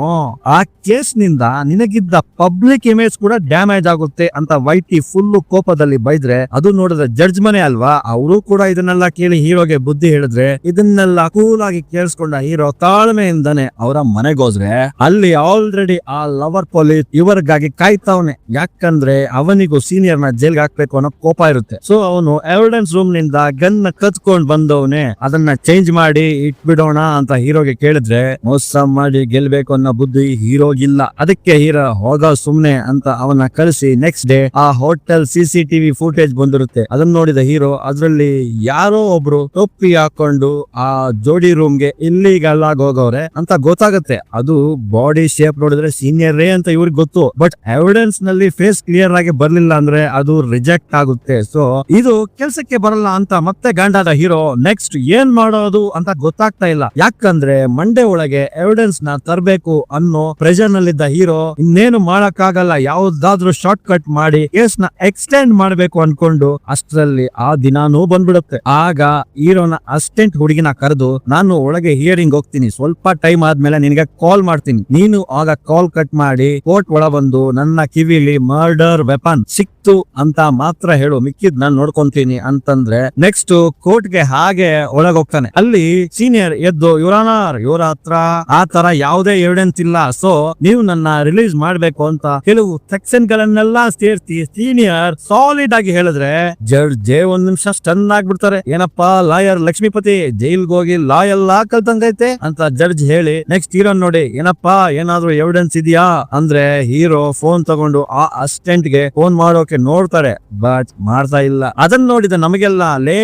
ಆ ಕೇಸ್ ನಿಂದ ನಿನಗಿದ್ದ ಪಬ್ಲಿಕ್ ಇಮೇಜ್ ಕೂಡ ಡ್ಯಾಮೇಜ್ ಆಗುತ್ತೆ ಅಂತ ವೈಟಿ ಫುಲ್ ಕೋಪದಲ್ಲಿ ಬೈದ್ರೆ, ಅದು ನೋಡಿದ್ರೆ ಜಡ್ಜ್ ಮನೆ ಅಲ್ವಾ, ಅವರು ಕೂಡ ಇದನ್ನೆಲ್ಲ ಕೇಳಿ ಹೀರೋಗೆ ಬುದ್ಧಿ ಹೇಳಿದ್ರೆ, ಇದನ್ನೆಲ್ಲ ಕೂಲ್ ಆಗಿ ಕೇಳಿಸ್ಕೊಂಡ ಹೀರೋ ತಾಳ್ಮೆಯಿಂದಾನೆ ಅವರ ಮನೆಗೋದ್ರೆ ಅಲ್ಲಿ ಆಲ್ರೆಡಿ ಆ ಲವರ್ ಪೊಲೀಸ್ ಇವರಿಗಾಗಿ ಕಾಯ್ತಾವನೆ, ಯಾಕಂದ್ರೆ ಅವನಿಗೂ ಸೀನಿಯರ್ ನ ಜೈಲ್ಗೆ ಹಾಕ್ಬೇಕು ಅನ್ನೋ ಕೋಪ ಇರುತ್ತೆ. ಸೊ ಅವನು ಎವಿಡೆನ್ಸ್ ರೂಮ್ ನಿಂದ ಗನ್ ಕತ್ಕೊಂಡ್ ಬಂದವನೇ ಅದನ್ನ ಚೇಂಜ್ ಮಾಡಿ ಇಟ್ಬಿಡೋಣ ಅಂತ ಹೀರೋಗೆ ಕೇಳಿದ್ರೆ, ಮೋಸ ಮಾಡಿ ಗೆಲ್ಬೇಕು ಅನ್ನೋ ಬುದ್ಧಿ ಹೀರೋಗಿಲ್ಲ, ಅದಕ್ಕೆ ಹೀರೋ ಹೋಗ ಸುಮ್ನೆ ಅಂತ ಅವನ ಕಳಿಸಿ ನೆಕ್ಸ್ಟ್ ಡೇ ಆ ಹೋಟೆಲ್ CCTV ಫುಟೇಜ್ ಬಂದಿರುತ್ತೆ. ಅದನ್ನ ನೋಡಿದ ಹೀರೋ ಅದ್ರಲ್ಲಿ ಯಾರೋ ಒಬ್ರು ಟೊಪ್ಪಿ ಹಾಕೊಂಡು ಆ ಜೋಡಿ ರೂಮ್ಗೆ ಇಲ್ಲಿಗಲ್ ಆಗಿ ಹೋಗವ್ರೆ ಅಂತ ಗೊತ್ತಾಗುತ್ತೆ. ಅದು ಬಾಡಿ ಶೇಪ್ ನೋಡಿದ್ರೆ ಸೀನಿಯರೇ ಅಂತ ಇವ್ರಿಗೆ ಗೊತ್ತು, ಬಟ್ ಎವಿಡೆನ್ಸ್ ನಲ್ಲಿ ಫೇಸ್ ಕ್ಲಿಯರ್ ಆಗಿ ಬರ್ಲಿಲ್ಲ ಅಂದ್ರೆ ಅದು ರಿಜೆಕ್ಟ್ ಆಗುತ್ತೆ. ಸೊ ಇದು ಕೆಲ್ಸಕ್ಕೆ ಬರಲ್ಲ ಅಂತ ಮತ್ತೆ ಗಂಡಾದ ಹೀರೋ ನೆಕ್ಸ್ಟ್ ಏನ್ ಮಾಡೋದು ಅಂತ ಗೊತ್ತಾಗ್ತಾ ಇಲ್ಲ, ಯಾಕಂದ್ರೆ ಮಂಡೆ ಒಳಗೆ ಎವಿಡೆನ್ಸ್ ನ ತರಬೇಕು ಅನ್ನೋ ಪ್ರೆಷರ್ ನಲ್ಲಿದ್ದ ಹೀರೋ ಇನ್ನೇನು ಮಾಡಕ್ಕಾಗಲ್ಲ, ಯಾವ್ದಾದ್ರು ಶಾರ್ಟ್ ಕಟ್ ಮಾಡಿ ಕೇಸ್ ನ ಎಕ್ಸ್ಟೆಂಡ್ ಮಾಡ್ಬೇಕು ಅನ್ಕೊಂಡು ಅಷ್ಟರಲ್ಲಿ ಆ ದಿನಾನೂ ಬಂದ್ಬಿಡುತ್ತೆ. ಆಗ ಹೀರೋನ ಅಸಿಸ್ಟೆಂಟ್ ಹುಡುಗಿನ ಕರೆದು, ನಾನು ಒಳಗೆ ಹಿಯರಿಂಗ್ ಹೋಗ್ತೀನಿ, ಸ್ವಲ್ಪ ಟೈಮ್ ಆದ್ಮೇಲೆ ನಿನಗೆ ಕಾಲ್ ಮಾಡ್ತೀನಿ, ನೀನು ಆಗ ಕಾಲ್ ಕಟ್ ಮಾಡಿ ಕೋರ್ಟ್ ಒಳ ಬಂದು ನನ್ನ ಕಿವಿಲಿ ಮರ್ಡರ್ ವೆಪನ್ ಸಿಕ್ತು ಅಂತ ಮಾತ್ರ ಹೇಳು, ಮಿಕ್ಕಿದ್ ನಾನು ನೋಡ್ಕೊಂತೀನಿ ಅಂತಂದ್ರೆ ನೆಕ್ಸ್ಟ್ ಕೋರ್ಟ್ ಗೆ ಹಾಗೆ ಒಳಗ್ ಹೋಗ್ತಾನೆ. ಅಲ್ಲಿ ಸೀನಿಯರ್ ಎದ್ದು, ಯುವರಾನರ್ ಇವ್ರ ಹತ್ರ ಆ ತರ ಯಾವುದೇ ಎವಿಡೆನ್ಸ್ ಇಲ್ಲ, ಸೊ ನೀವು ನನ್ನ ರಿಲೀಸ್ ಮಾಡ್ಬೇಕು ಅಂತ ಕೆಲವು ಸೆಕ್ಷನ್ ಗಳನ್ನೆಲ್ಲ ಸೇರ್ಸಿ ಸೀನಿಯರ್ ಸಾಲಿಡ್ ಆಗಿ ಹೇಳಿದ್ರೆ ಜಡ್ಜ್ ಒಂದ್ ನಿಮಿಷ ಸ್ಟನ್ ಆಗ್ಬಿಡ್ತಾರೆ, ಏನಪ್ಪಾ ಲಾಯರ್ ಲಕ್ಷ್ಮೀಪತಿ ಜೈಲ್ಗೆ ಹೋಗಿ ಲಾ ಎಲ್ಲ ಕಲ್ತಂಗೈತೆ ಅಂತ ಜಡ್ಜ್ ಹೇಳಿ ನೆಕ್ಸ್ಟ್ ಹೀರೋ ನೋಡಿ, ಏನಪ್ಪಾ ಏನಾದ್ರು ಎವಿಡೆನ್ಸ್ ಇದೆಯಾ ಅಂದ್ರೆ ಹೀರೋ ಫೋನ್ ತಗೊಂಡು ಆ ಅಸಿಸ್ಟೆಂಟ್ ಗೆ ಫೋನ್ ಮಾಡೋಕೆ ನೋಡ್ತಾರೆ, ಬಟ್ ಮಾಡ್ತಾ ಇಲ್ಲ. ಅದನ್ನ ನೋಡಿದ ನಮಗೆಲ್ಲ ಲೇ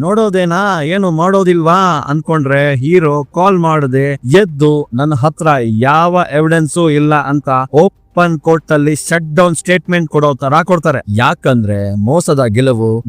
ನೋಡೋದೇನಾ ಏನು ಮಾಡೋದಿಲ್ವಾ ಅನ್ಕೊಂಡ್ರೆ ಹೀರೋ ಕಾಲ್ ಮಾಡದೆ ಎದ್ದು ನನ್ನ ಹತ್ರ ಯಾವ ಎವಿಡೆನ್ಸು ಇಲ್ಲ ಅಂತ ಓಪನ್ ಕೋರ್ಟ್ ಅಲ್ಲಿ ಶಟ್ ಡೌನ್ ಸ್ಟೇಟ್ಮೆಂಟ್ ಕೊಡೋ ತರ ಕೊಡ್ತಾರೆ, ಯಾಕಂದ್ರೆ ಮೋಸದ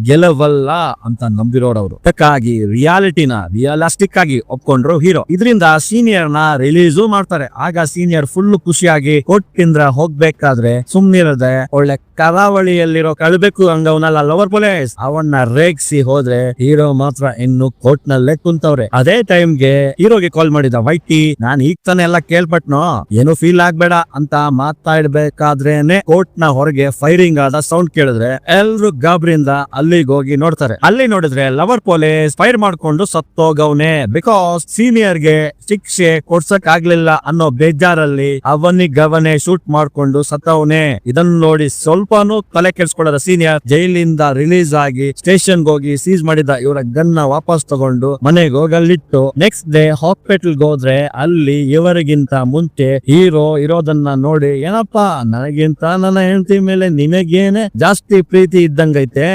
ಗೆಲುವಲ್ಲ ಅಂತ ನಂಬಿರೋರವರು. ಅದಕ್ಕಾಗಿ ರಿಯಾಲಿಟಿನ ರಿಯಲಿಸ್ಟಿಕ್ ಆಗಿ ಒಪ್ಕೊಂಡ್ರು ಹೀರೋ. ಇದರಿಂದ ಸೀನಿಯರ್ ನ ರಿಲೀಸು ಮಾಡ್ತಾರೆ. ಆಗ ಸೀನಿಯರ್ ಫುಲ್ ಖುಷಿಯಾಗಿ ಕೋರ್ಟ್ ಕೇಂದ್ರ ಹೋಗ್ಬೇಕಾದ್ರೆ ಸುಮ್ನಿರದೆ ಒಳ್ಳೆ ಕರಾವಳಿಯಲ್ಲಿರೋ ಕಳ್ಬೇಕು ಹಂಗವನಲ್ಲ ಲವರ್ ಪೊಲೀಸ್ ಅವನ್ನ ರೇಗ್ಸಿ ಹೋದ್ರೆ ಹೀರೋ ಮಾತ್ರ ಇನ್ನು ಕೋರ್ಟ್ ನಲ್ಲೇ ಕುಂತವ್ರೆ. ಅದೇ ಟೈಮ್ಗೆ ಹೀರೋಗೆ ಕಾಲ್ ಮಾಡಿದ ವೈಟಿ, ನಾನ್ ಈಗ ತಾನೆ ಎಲ್ಲ ಕೇಳ್ಪಟ್ನೋ, ಏನು ಫೀಲ್ ಆಗ್ಬೇಡ ಅಂತ ಮಾತಾ ಇಡ್ಬೇಕಾದ್ರೇನೆ ಕೋರ್ಟ್ ನ ಹೊರಗೆ ಫೈರಿಂಗ್ ಆದ ಸೌಂಡ್ ಕೇಳಿದ್ರೆ ಎಲ್ರು ಗಾಬರಿಯಿಂದ ಅಲ್ಲಿಗೆ ಹೋಗಿ ನೋಡ್ತಾರೆ. ಅಲ್ಲಿ ನೋಡಿದ್ರೆ ಲವರ್ ಪೊಲೀಸ್ ಫೈರ್ ಮಾಡ್ಕೊಂಡು ಸತ್ತೋಗವ್ನೆ, ಬಿಕಾಸ್ ಸೀನಿಯರ್ ಗೆ ಶಿಕ್ಷೆ ಕೊಡ್ಸಕ್ ಆಗ್ಲಿಲ್ಲ ಅನ್ನೋ ಬೇಜಾರಲ್ಲಿ ಅವನಿಗವನೇ ಶೂಟ್ ಮಾಡ್ಕೊಂಡು ಸತ್ತವನೆ. ಇದನ್ನ ನೋಡಿ ಸ್ವಲ್ಪನೂ ತಲೆ ಕೆಡ್ಸ್ಕೊಳ್ಳೋದ ಸೀನಿಯರ್ ಜೈಲಿಂದ ರಿಲೀಸ್ ಆಗಿ ಸ್ಟೇಷನ್ ಹೋಗಿ ಸೀಸ್ ಮಾಡಿದ ಇವರ ಗನ್ನ ವಾಪಸ್ ತಗೊಂಡು ಮನೆಗೆ ಹೋಗಲ್ಲಿಟ್ಟು ನೆಕ್ಸ್ಟ್ ಡೇ ಹಾಸ್ಪಿಟಲ್ ಹೋದ್ರೆ ಅಲ್ಲಿ ಇವರಿಗಿಂತ ಮುಂಚೆ ಹೀರೋ ಇರೋದನ್ನ ನೋಡಿ, ಏನಪ್ಪಾ ನನಗಿಂತ ನನ್ನ ಹೆಂಡತಿ ಮೇಲೆ ನಿನಗೇನೆ ಜಾಸ್ತಿ ಪ್ರೀತಿ ಇದ್ದಂಗೈತೆ,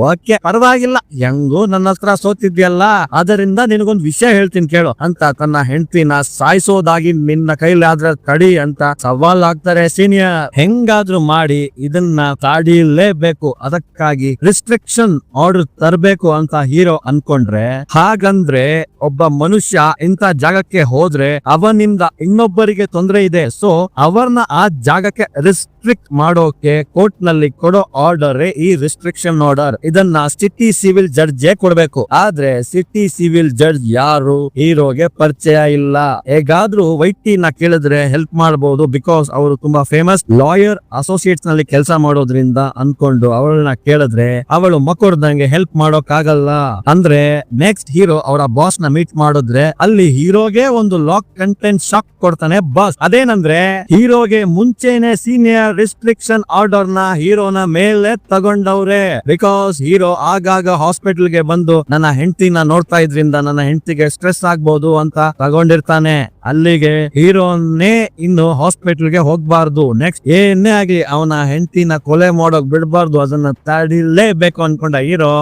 ಓಕೆ ಪರವಾಗಿಲ್ಲ ಹೆಂಗು ನನ್ನ ಹತ್ರ ಸೋತಿದ್ಯಲ್ಲ, ಅದರಿಂದ ನಿನಗೊಂದು ವಿಷಯ ಹೇಳ್ತೀನಿ ಕೇಳು ಅಂತ ತನ್ನ ಹೆಂಡತಿನ ಸಾಯಿಸೋದಾಗಿ ನಿನ್ನ ಕೈಲಾದ್ರೆ ತಡಿ ಅಂತ ಸವಾಲ್ ಆಗ್ತಾರೆ ಸೀನಿಯರ್. ಹೆಂಗಾದ್ರೂ ಮಾಡಿ ಇದನ್ನ ತಾಡಿಲೇಬೇಕು, ಅದಕ್ಕಾಗಿ ರಿಸ್ಟ್ರಿಕ್ಷನ್ ಆರ್ಡರ್ ತರಬೇಕು ಅಂತ ಹೀರೋ ಅನ್ಕೊಂಡ್ರೆ, ಹಾಗಂದ್ರೆ ಒಬ್ಬ ಮನುಷ್ಯ ಇಂತ ಜಾಗಕ್ಕೆ ಹೋದ್ರೆ ಅವನಿಂದ ಇನ್ನೊಬ್ಬರಿಗೆ ತೊಂದರೆ ಇದೆ, ಸೊ ಅವರನ್ನ ಆ ಜಾಗ ಆಗಕ್ಕೆ ರಿಸ್ಟ್ರಿಕ್ಟ್ ಮಾಡೋಕೆ ಕೋರ್ಟ್ ನಲ್ಲಿ ಕೊಡೋ ಆರ್ಡರ್ ಈ ರಿಸ್ಟ್ರಿಕ್ಷನ್ ಆರ್ಡರ್. ಇದನ್ನ ಸಿಟಿ ಸಿವಿಲ್ ಜಡ್ಜ್ ಕೊಡ್ಬೇಕು. ಆದ್ರೆ ಸಿಟಿ ಸಿವಿಲ್ ಜಡ್ಜ್ ಯಾರು ಹೀರೋಗೆ ಪರಿಚಯ ಇಲ್ಲ. ಹೇಗಾದ್ರೂ ವೈಟಿ ನ ಕೇಳಿದ್ರೆ ಹೆಲ್ಪ್ ಮಾಡಬಹುದು, ಬಿಕಾಸ್ ಅವರು ತುಂಬಾ ಫೇಮಸ್ ಲಾಯರ್ ಅಸೋಸಿಯೇಟ್ಸ್ ನಲ್ಲಿ ಕೆಲಸ ಮಾಡೋದ್ರಿಂದ ಅನ್ಕೊಂಡು ಅವಳನ್ನ ಕೇಳಿದ್ರೆ ಅವಳು ಮಕ್ಕಳ್ದಂಗೆ ಹೆಲ್ಪ್ ಮಾಡೋಕ್ ಆಗಲ್ಲ. ಅಂದ್ರೆ ನೆಕ್ಸ್ಟ್ ಹೀರೋ ಅವರ ಬಾಸ್ ನ ಮೀಟ್ ಮಾಡಿದ್ರೆ ಅಲ್ಲಿ ಹೀರೋಗೆ ಒಂದು ಲಾಕ್ ಕಂಟೆಂಟ್ ಶಾಕ್ ಕೊಡ್ತಾನೆ ಬಾಸ್. ಅದೇನಂದ್ರೆ ಹೀರೋಗೆ ಮುಂಚೆನೆ ಸೀನಿಯರ್ ರಿಸ್ಟ್ರಿಕ್ಷನ್ ಆರ್ಡರ್ ನ ಹೀರೋನ ಮೇಲೆ ತಗೊಂಡವ್ರೆ. ಬಿಕಾಸ್ ಹೀರೋ ಆಗಾಗ ಹಾಸ್ಪಿಟಲ್ ಗೆ ಬಂದು ನನ್ನ ಹೆಂಡತಿನ ನೋಡ್ತಾ ಇದ್ರಿಂದ ನನ್ನ ಹೆಂಡತಿಗೆ ಸ್ಟ್ರೆಸ್ ಆಗ್ಬಹುದು ಅಂತ ತಗೊಂಡಿರ್ತಾನೆ. ಅಲ್ಲಿಗೆ ಹೀರೋನೇ ಇನ್ನು ಹಾಸ್ಪಿಟಲ್ ಗೆ ಹೋಗ್ಬಾರ್ದು. ನೆಕ್ಸ್ಟ್ ಏನೇ ಆಗ್ಲಿ ಅವನ ಹೆಂಡತಿನ ಕೊಲೆ ಮಾಡೋಕ್ ಬಿಡ್ಬಾರ್ದು, ಅದನ್ನ ತಡಿಲೇಬೇಕು ಅನ್ಕೊಂಡ ಹೀರೋ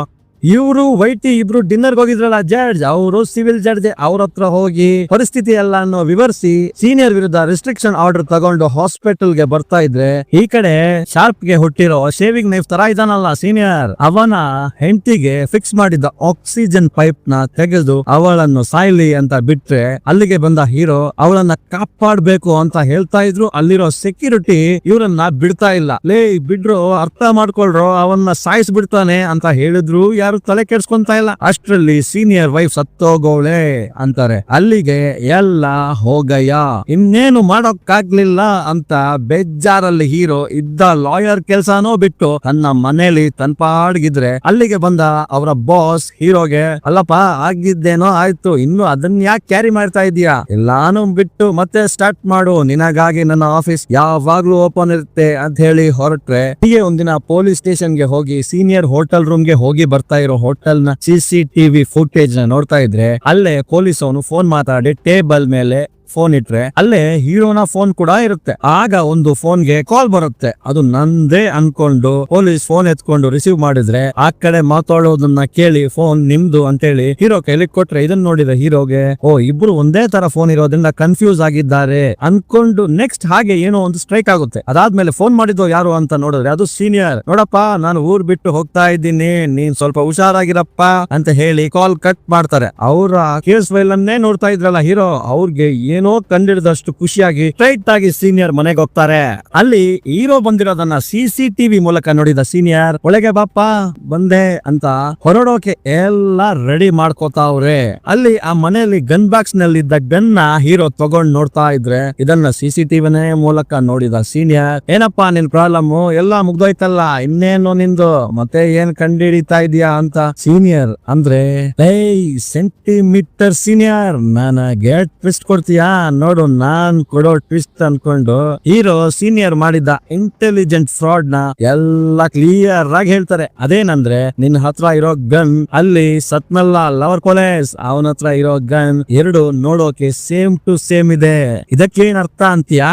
ಇವರು ವೈಟಿ ಇಬ್ರು ಡಿನ್ನರ್ ಹೋಗಿದ್ರಲ್ಲ ಜಡ್ಜ್, ಅವರು ಸಿವಿಲ್ ಜಡ್ಜ್, ಅವ್ರ ಹತ್ರ ಹೋಗಿ ಪರಿಸ್ಥಿತಿ ಎಲ್ಲಾನು ವಿವರಿಸಿ ಸೀನಿಯರ್ ವಿರುದ್ಧ ರಿಸ್ಟ್ರಿಕ್ಷನ್ ಆರ್ಡರ್ ತಗೊಂಡು ಹಾಸ್ಪಿಟಲ್ ಗೆ ಬರ್ತಾ ಇದ್ರೆ ಈ ಕಡೆ ಶಾರ್ಪ್ ಗೆ ಹುಟ್ಟಿರೋ ಶೇವಿಂಗ್ ನೈಫ್ ತರ ಇದಾನಲ್ಲ ಸೀನಿಯರ್, ಅವನ ಹೆಂಡತಿಗೆ ಫಿಕ್ಸ್ ಮಾಡಿದ್ದ ಆಕ್ಸಿಜನ್ ಪೈಪ್ ನ ತೆಗೆದು ಅವಳನ್ನು ಸಾಯ್ಲಿ ಅಂತ ಬಿಟ್ರೆ ಅಲ್ಲಿಗೆ ಬಂದ ಹೀರೋ ಅವಳನ್ನ ಕಾಪಾಡ್ಬೇಕು ಅಂತ ಹೇಳ್ತಾ ಇದ್ರು. ಅಲ್ಲಿರೋ ಸೆಕ್ಯೂರಿಟಿ ಇವರನ್ನ ಬಿಡ್ತಾ ಇಲ್ಲ. ಲೇ ಬಿಡ್ರು, ಅರ್ಥ ಮಾಡ್ಕೊಳ್ರೋ, ಅವನ್ನ ಸಾಯಿಸ್ಬಿಡ್ತಾನೆ ಅಂತ ಹೇಳಿದ್ರು ಯಾರು ತಲೆ ಕೆಡ್ಸ್ಕೊಂತ ಇಲ್ಲ. ಅಷ್ಟ್ರಲ್ಲಿ ಸೀನಿಯರ್ ವೈಫ್ ಸತ್ತೋಗೋಳೆ ಅಂತಾರೆ. ಅಲ್ಲಿಗೆ ಎಲ್ಲ ಹೋಗಯ್ಯ, ಇನ್ನೇನು ಮಾಡೋಕ್ಕಾಗ್ಲಿಲ್ಲ ಅಂತ ಬೇಜಾರಲ್ಲಿ ಹೀರೋ ಇದ್ದ ಲಾಯರ್ ಕೆಲ್ಸಾನೋ ಬಿಟ್ಟು ತನ್ನ ಮನೇಲಿ ತನ್ಪಾಡ್ಗಿದ್ರೆ ಅಲ್ಲಿಗೆ ಬಂದ ಅವರ ಬಾಸ್ ಹೀರೋಗೆ, ಅಲ್ಲಪ್ಪ ಆಗಿದ್ದೇನೋ ಆಯ್ತು, ಇನ್ನು ಅದನ್ನ ಯಾಕೆ ಕ್ಯಾರಿ ಮಾಡ್ತಾ ಇದೀಯಾ, ಎಲ್ಲಾನು ಬಿಟ್ಟು ಮತ್ತೆ ಸ್ಟಾರ್ಟ್ ಮಾಡು, ನಿನಗಾಗಿ ನನ್ನ ಆಫೀಸ್ ಯಾವಾಗ್ಲೂ ಓಪನ್ ಇರುತ್ತೆ ಅಂತ ಹೇಳಿ ಹೊರಟ್ರೆ ಹೀಗೆ ಒಂದಿನ ಪೊಲೀಸ್ ಸ್ಟೇಷನ್ ಗೆ ಹೋಗಿ ಸೀನಿಯರ್ ಹೋಟೆಲ್ ರೂಮ್ ಗೆ ಹೋಗಿ ಬರ್ತಾ ಇರೋ ಹೋಟೆಲ್ ನ CCTV ಫುಟೇಜ್ ನ ನೋಡ್ತಾ ಇದ್ರೆ ಅಲ್ಲೇ ಪೊಲೀಸ್ ಅವನು ಫೋನ್ ಮಾತಾಡಿ ಟೇಬಲ್ ಮೇಲೆ ಫೋನ್ ಇಟ್ರೆ ಅಲ್ಲೇ ಹೀರೋನ ಫೋನ್ ಕೂಡ ಇರುತ್ತೆ. ಆಗ ಒಂದು ಫೋನ್ ಗೆ ಕಾಲ್ ಬರುತ್ತೆ, ಅದು ನಂದೇ ಅನ್ಕೊಂಡು ಪೊಲೀಸ್ ಫೋನ್ ಎತ್ಕೊಂಡು ರಿಸೀವ್ ಮಾಡಿದ್ರೆ ಆ ಕಡೆ ಮಾತಾಡೋದನ್ನ ಕೇಳಿ ಫೋನ್ ನಿಮ್ದು ಅಂತೇಳಿ ಹೀರೋ ಕೈಲಿ ಕೊಟ್ರೆ ಇದನ್ನ ನೋಡಿದ ಹೀರೋಗೆ ಓ ಇಬ್ರು ಒಂದೇ ತರ ಫೋನ್ ಇರೋದ್ರಿಂದ ಕನ್ಫ್ಯೂಸ್ ಆಗಿದ್ದಾರೆ ಅನ್ಕೊಂಡು ನೆಕ್ಸ್ಟ್ ಹಾಗೆ ಏನೋ ಒಂದು ಸ್ಟ್ರೈಕ್ ಆಗುತ್ತೆ. ಅದಾದ್ಮೇಲೆ ಫೋನ್ ಮಾಡಿದ್ದು ಯಾರು ಅಂತ ನೋಡಿದ್ರೆ ಅದು ಸೀನಿಯರ್. ನೋಡಪ್ಪ ನಾನು ಊರ್ ಬಿಟ್ಟು ಹೋಗ್ತಾ ಇದ್ದೀನಿ, ನೀನ್ ಸ್ವಲ್ಪ ಹುಷಾರಾಗಿರಪ್ಪ ಅಂತ ಹೇಳಿ ಕಾಲ್ ಕಟ್ ಮಾಡ್ತಾರೆ. ಅವರ ಕೇಸ್ ಫೈಲ್ ಅನ್ನೇ ನೋಡ್ತಾ ಇದ್ರಲ್ಲ ಹೀರೋ, ಅವ್ರಿಗೆ ಏನೋ ಕಂಡಿಡಿದಷ್ಟು ಖುಷಿಯಾಗಿ ಸ್ಟ್ರೈಟ್ ಆಗಿ ಸೀನಿಯರ್ ಮನೆಗೆ ಹೋಗ್ತಾರೆ. ಅಲ್ಲಿ ಹೀರೋ ಬಂದಿರೋದನ್ನ CCTV ಮೂಲಕ ನೋಡಿದ ಸೀನಿಯರ್ ಒಳಗೆ ಬಾಪ ಬಂದೆ ಅಂತ ಹೊರಡೋಕೆ ಎಲ್ಲ ರೆಡಿ ಮಾಡ್ಕೋತಾವ್ರೆ. ಅಲ್ಲಿ ಆ ಮನೆಯಲ್ಲಿ ಗನ್ ಬಾಕ್ಸ್ ನಲ್ಲಿ ಇದ್ದ ಗನ್ ನ ಹೀರೋ ತಗೊಂಡ್ ನೋಡ್ತಾ ಇದ್ರೆ ಇದನ್ನ CCTV ಮೂಲಕ ನೋಡಿದ ಸೀನಿಯರ್, ಏನಪ್ಪಾ ನಿನ್ ಪ್ರಾಬ್ಲಮ್, ಎಲ್ಲಾ ಮುಗ್ದೋಯ್ತಲ್ಲ, ಇನ್ನೇನು ನಿಂದು, ಮತ್ತೆ ಏನ್ ಕಂಡಿಡಿತಾ ಇದೀಯಾ ಅಂತ. ಸೀನಿಯರ್ ಅಂದ್ರೆ ಸೆಂಟಿಮೀಟರ್ ಸೀನಿಯರ್, ನನಗೆ ಟ್ವಿಸ್ಟ್ ಕೊಡ್ತೀಯಾ ನೋಡು ನಾನ್ ಕೊಡೋ ಟ್ವಿಸ್ಟ್ ಅನ್ಕೊಂಡು ಹೀರೋ ಸೀನಿಯರ್ ಮಾಡಿದ ಇಂಟೆಲಿಜೆಂಟ್ ಫ್ರಾಡ್ ನ ಎಲ್ಲ ಕ್ಲಿಯರ್ ಆಗಿ ಹೇಳ್ತಾರೆ. ಅದೇನಂದ್ರೆ ನಿನ್ನ ಹತ್ರ ಇರೋ ಗನ್ ಅಲ್ಲಿ ಸತ್ನಲ್ಲ ಲವರ್ ಕೊಲೆಸ್, ಅವನ ಹತ್ರ ಇರೋ ಗನ್ ಎರಡು ನೋಡೋಕೆ ಸೇಮ್ ಟು ಸೇಮ್ ಇದೆ. ಇದಕ್ಕೇನ್ ಅರ್ಥ ಅಂತೀಯಾ,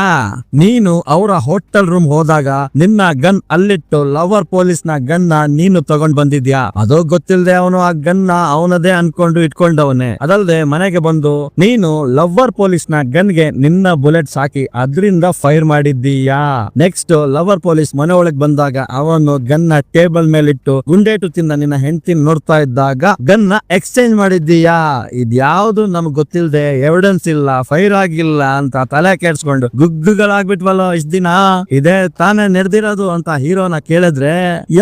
ನೀನು ಅವರ ಹೋಟೆಲ್ ರೂಮ್ ಹೋದಾಗ ನಿನ್ನ ಗನ್ ಅಲ್ಲಿಟ್ಟು ಲವರ್ ಪೊಲೀಸ್ ನ ಗನ್ ನ ನೀನು ತಗೊಂಡ್ ಬಂದಿದ್ಯಾ, ಅದು ಗೊತ್ತಿಲ್ಲದೆ ಅವನು ಆ ಗನ್ ನ ಅವನದೇ ಅನ್ಕೊಂಡು ಇಟ್ಕೊಂಡವನೇ. ಅದಲ್ಲದೆ ಮನೆಗೆ ಬಂದು ನೀನು ಲವರ್ ಪೊಲೀಸ್ ನ ಗನ್ ಗೆ ನಿನ್ನ ಬುಲೆಟ್ಸ್ ಹಾಕಿ ಅದರಿಂದ ಫೈರ್ ಮಾಡಿದ್ದೀಯಾ. ನೆಕ್ಸ್ಟ್ ಲವರ್ ಪೊಲೀಸ್ ಮನೆ ಒಳಗೆ ಬಂದಾಗ ಅವನು ಗನ್ ನ ಟೇಬಲ್ ಮೇಲಿಟ್ಟು ಗುಂಡೇಟು ತಿಂದ ನಿನ್ನ ಹೆಂಡತಿ ನೋಡ್ತಾ ಇದ್ದಾಗ ಗನ್ ನ ಎಕ್ಸ್ಚೇಂಜ್ ಮಾಡಿದ್ದೀಯಾ. ಇದ್ಯಾವುದು ನಮ್ಗೆ ಗೊತ್ತಿಲ್ಲದೆ ಎವಿಡೆನ್ಸ್ ಇಲ್ಲ, ಫೈರ್ ಆಗಿಲ್ಲ ಅಂತ ತಲೆ ಕೆಡ್ಸ್ಕೊಂಡು ಗುಗ್ಗುಗಳಾಗ್ಬಿಟ್ವಲ್ಲ ಇಷ್ಟ ದಿನ, ಇದೇ ತಾನೇ ನಡೆದಿರೋದು ಅಂತ ಹೀರೋನ ಕೇಳಿದ್ರೆ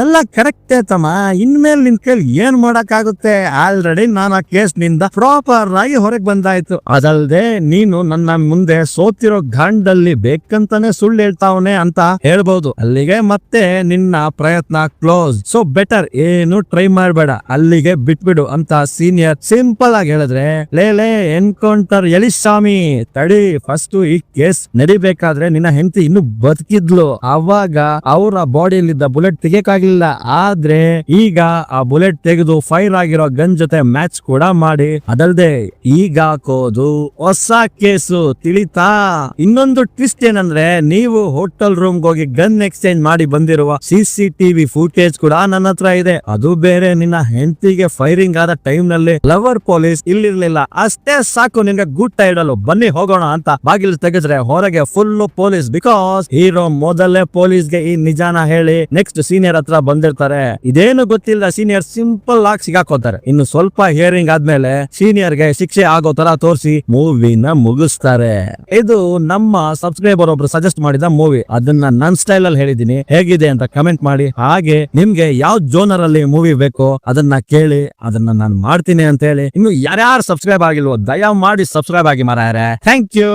ಎಲ್ಲ ಕರೆಕ್ಟ್ ತಮ್ಮ, ಇನ್ಮೇಲೆ ನಿನ್ ಕೈಲಿ ಏನ್ ಮಾಡಕ್ ಆಗುತ್ತೆ, ಆಲ್ರೆಡಿ ನಾನು ಆ ಕೇಸ್ ನಿಂದ ಪ್ರಾಪರ್ ಆಗಿ ಹೊರಗೆ ಬಂದಾಯ್ತು. ಅದಲ್ದೆ ನೀನು ನನ್ನ ಮುಂದೆ ಸೋತಿರೋ ಗಾಂಡಲ್ಲಿ ಬೇಕಂತಾನೆ ಸುಳ್ಳು ಹೇಳ್ತಾವನೆ ಅಂತ ಹೇಳ್ಬಹುದು. ಅಲ್ಲಿಗೆ ಮತ್ತೆ ನಿನ್ನ ಪ್ರಯತ್ನ ಕ್ಲೋಸ್. ಸೊ ಬೆಟರ್ ಏನು ಟ್ರೈ ಮಾಡ್ಬೇಡ, ಅಲ್ಲಿಗೆ ಬಿಟ್ಬಿಡು ಅಂತ ಸೀನಿಯರ್ ಸಿಂಪಲ್ ಆಗಿ ಹೇಳಿದ್ರೆ, ಲೇ ಎನ್ಕೌಂಟರ್ ಎಲಿಸ್ವಾಮಿ ತಡಿ, ಫಸ್ಟ್ ಈ ಕೇಸ್ ನಡಿಬೇಕಾದ್ರೆ ನಿನ್ನ ಹೆಂಡತಿ ಇನ್ನು ಬದುಕಿದ್ಲು, ಅವಾಗ ಅವರ ಬಾಡಿಯಲ್ಲಿದ್ದ ಬುಲೆಟ್ ತೆಗಿಯಕ್ಕಾಗಿಲ್ಲ. ಆದ್ರೆ ಈಗ ಆ ಬುಲೆಟ್ ತೆಗೆದು ಫೈರ್ ಆಗಿರೋ ಗನ್ ಜೊತೆ ಮ್ಯಾಚ್ ಕೂಡ ಮಾಡಿ, ಅದಲ್ದೆ ಈಗ ಹಾಕೋದು ಹೊಸ ಕೇಸು ತಿಳಿತಾ. ಇನ್ನೊಂದು ಟ್ವಿಸ್ಟ್ ಏನಂದ್ರೆ ನೀವು ಹೋಟೆಲ್ ರೂಮ್ ಹೋಗಿ ಗನ್ ಎಕ್ಸ್ಚೇಂಜ್ ಮಾಡಿ ಬಂದಿರುವ CCTV ಫುಟೇಜ್ ಕೂಡ ನನ್ನ ಹತ್ರ ಇದೆ. ಅದು ಬೇರೆ, ನಿನ್ನ ಹೆಂಡತಿಗೆ ಫೈರಿಂಗ್ ಆದ ಟೈಮ್ ನಲ್ಲಿ ಲವರ್ ಪೊಲೀಸ್ ಇಲ್ಲಿರ್ಲಿಲ್ಲ, ಅಷ್ಟೇ ಸಾಕು ನಿನ್ಗೆ ಗುಡ್ ಟೈಡಲು, ಬನ್ನಿ ಹೋಗೋಣ ಅಂತ ಬಾಗಿಲು ತೆಗೆದ್ರೆ ಹೊರಗೆ ಫುಲ್ ಪೊಲೀಸ್. ಬಿಕಾಸ್ ಹೀರೋ ಮೊದಲೇ ಪೊಲೀಸ್ಗೆ ಈ ನಿಜಾನ ಹೇಳಿ ನೆಕ್ಸ್ಟ್ ಸೀನಿಯರ್ ಹತ್ರ ಬಂದಿರ್ತಾರೆ. ಇದೇನು ಗೊತ್ತಿಲ್ಲ ಸೀನಿಯರ್ ಸಿಂಪಲ್ ಆಗಿ ಸಿಗಾಕೋತಾರೆ. ಇನ್ನು ಸ್ವಲ್ಪ ಹಿಯರಿಂಗ್ ಆದ್ಮೇಲೆ ಸೀನಿಯರ್ಗೆ ಶಿಕ್ಷೆ ಆಗೋ ತರ ತೋರಿಸಿ ಮೂವಿನ ಮುಗಿಸ್ತಾರೆ. ಇದು ನಮ್ಮ ಸಬ್ಸ್ಕ್ರೈಬರ್ ಒಬ್ರು ಸಜೆಸ್ಟ್ ಮಾಡಿದ ಮೂವಿ. ಅದನ್ನ ನನ್ ಸ್ಟೈಲ್ ಅಲ್ಲಿ ಹೇಳಿದೀನಿ. ಹೇಗಿದೆ ಅಂತ ಕಮೆಂಟ್ ಮಾಡಿ. ಹಾಗೆ ನಿಮ್ಗೆ ಯಾವ ಜೋನರ್ ಅಲ್ಲಿ ಮೂವಿ ಬೇಕೋ ಅದನ್ನ ಕೇಳಿ, ಅದನ್ನ ನಾನು ಮಾಡ್ತೀನಿ ಅಂತ ಹೇಳಿ. ಇನ್ನು ಯಾರ್ಯಾರು ಸಬ್ಸ್ಕ್ರೈಬ್ ಆಗಿಲ್ವೋ ದಯಮಾಡಿ ಸಬ್ಸ್ಕ್ರೈಬ್ ಆಗಿ ಮಾರಾಯರೆ. Thank you.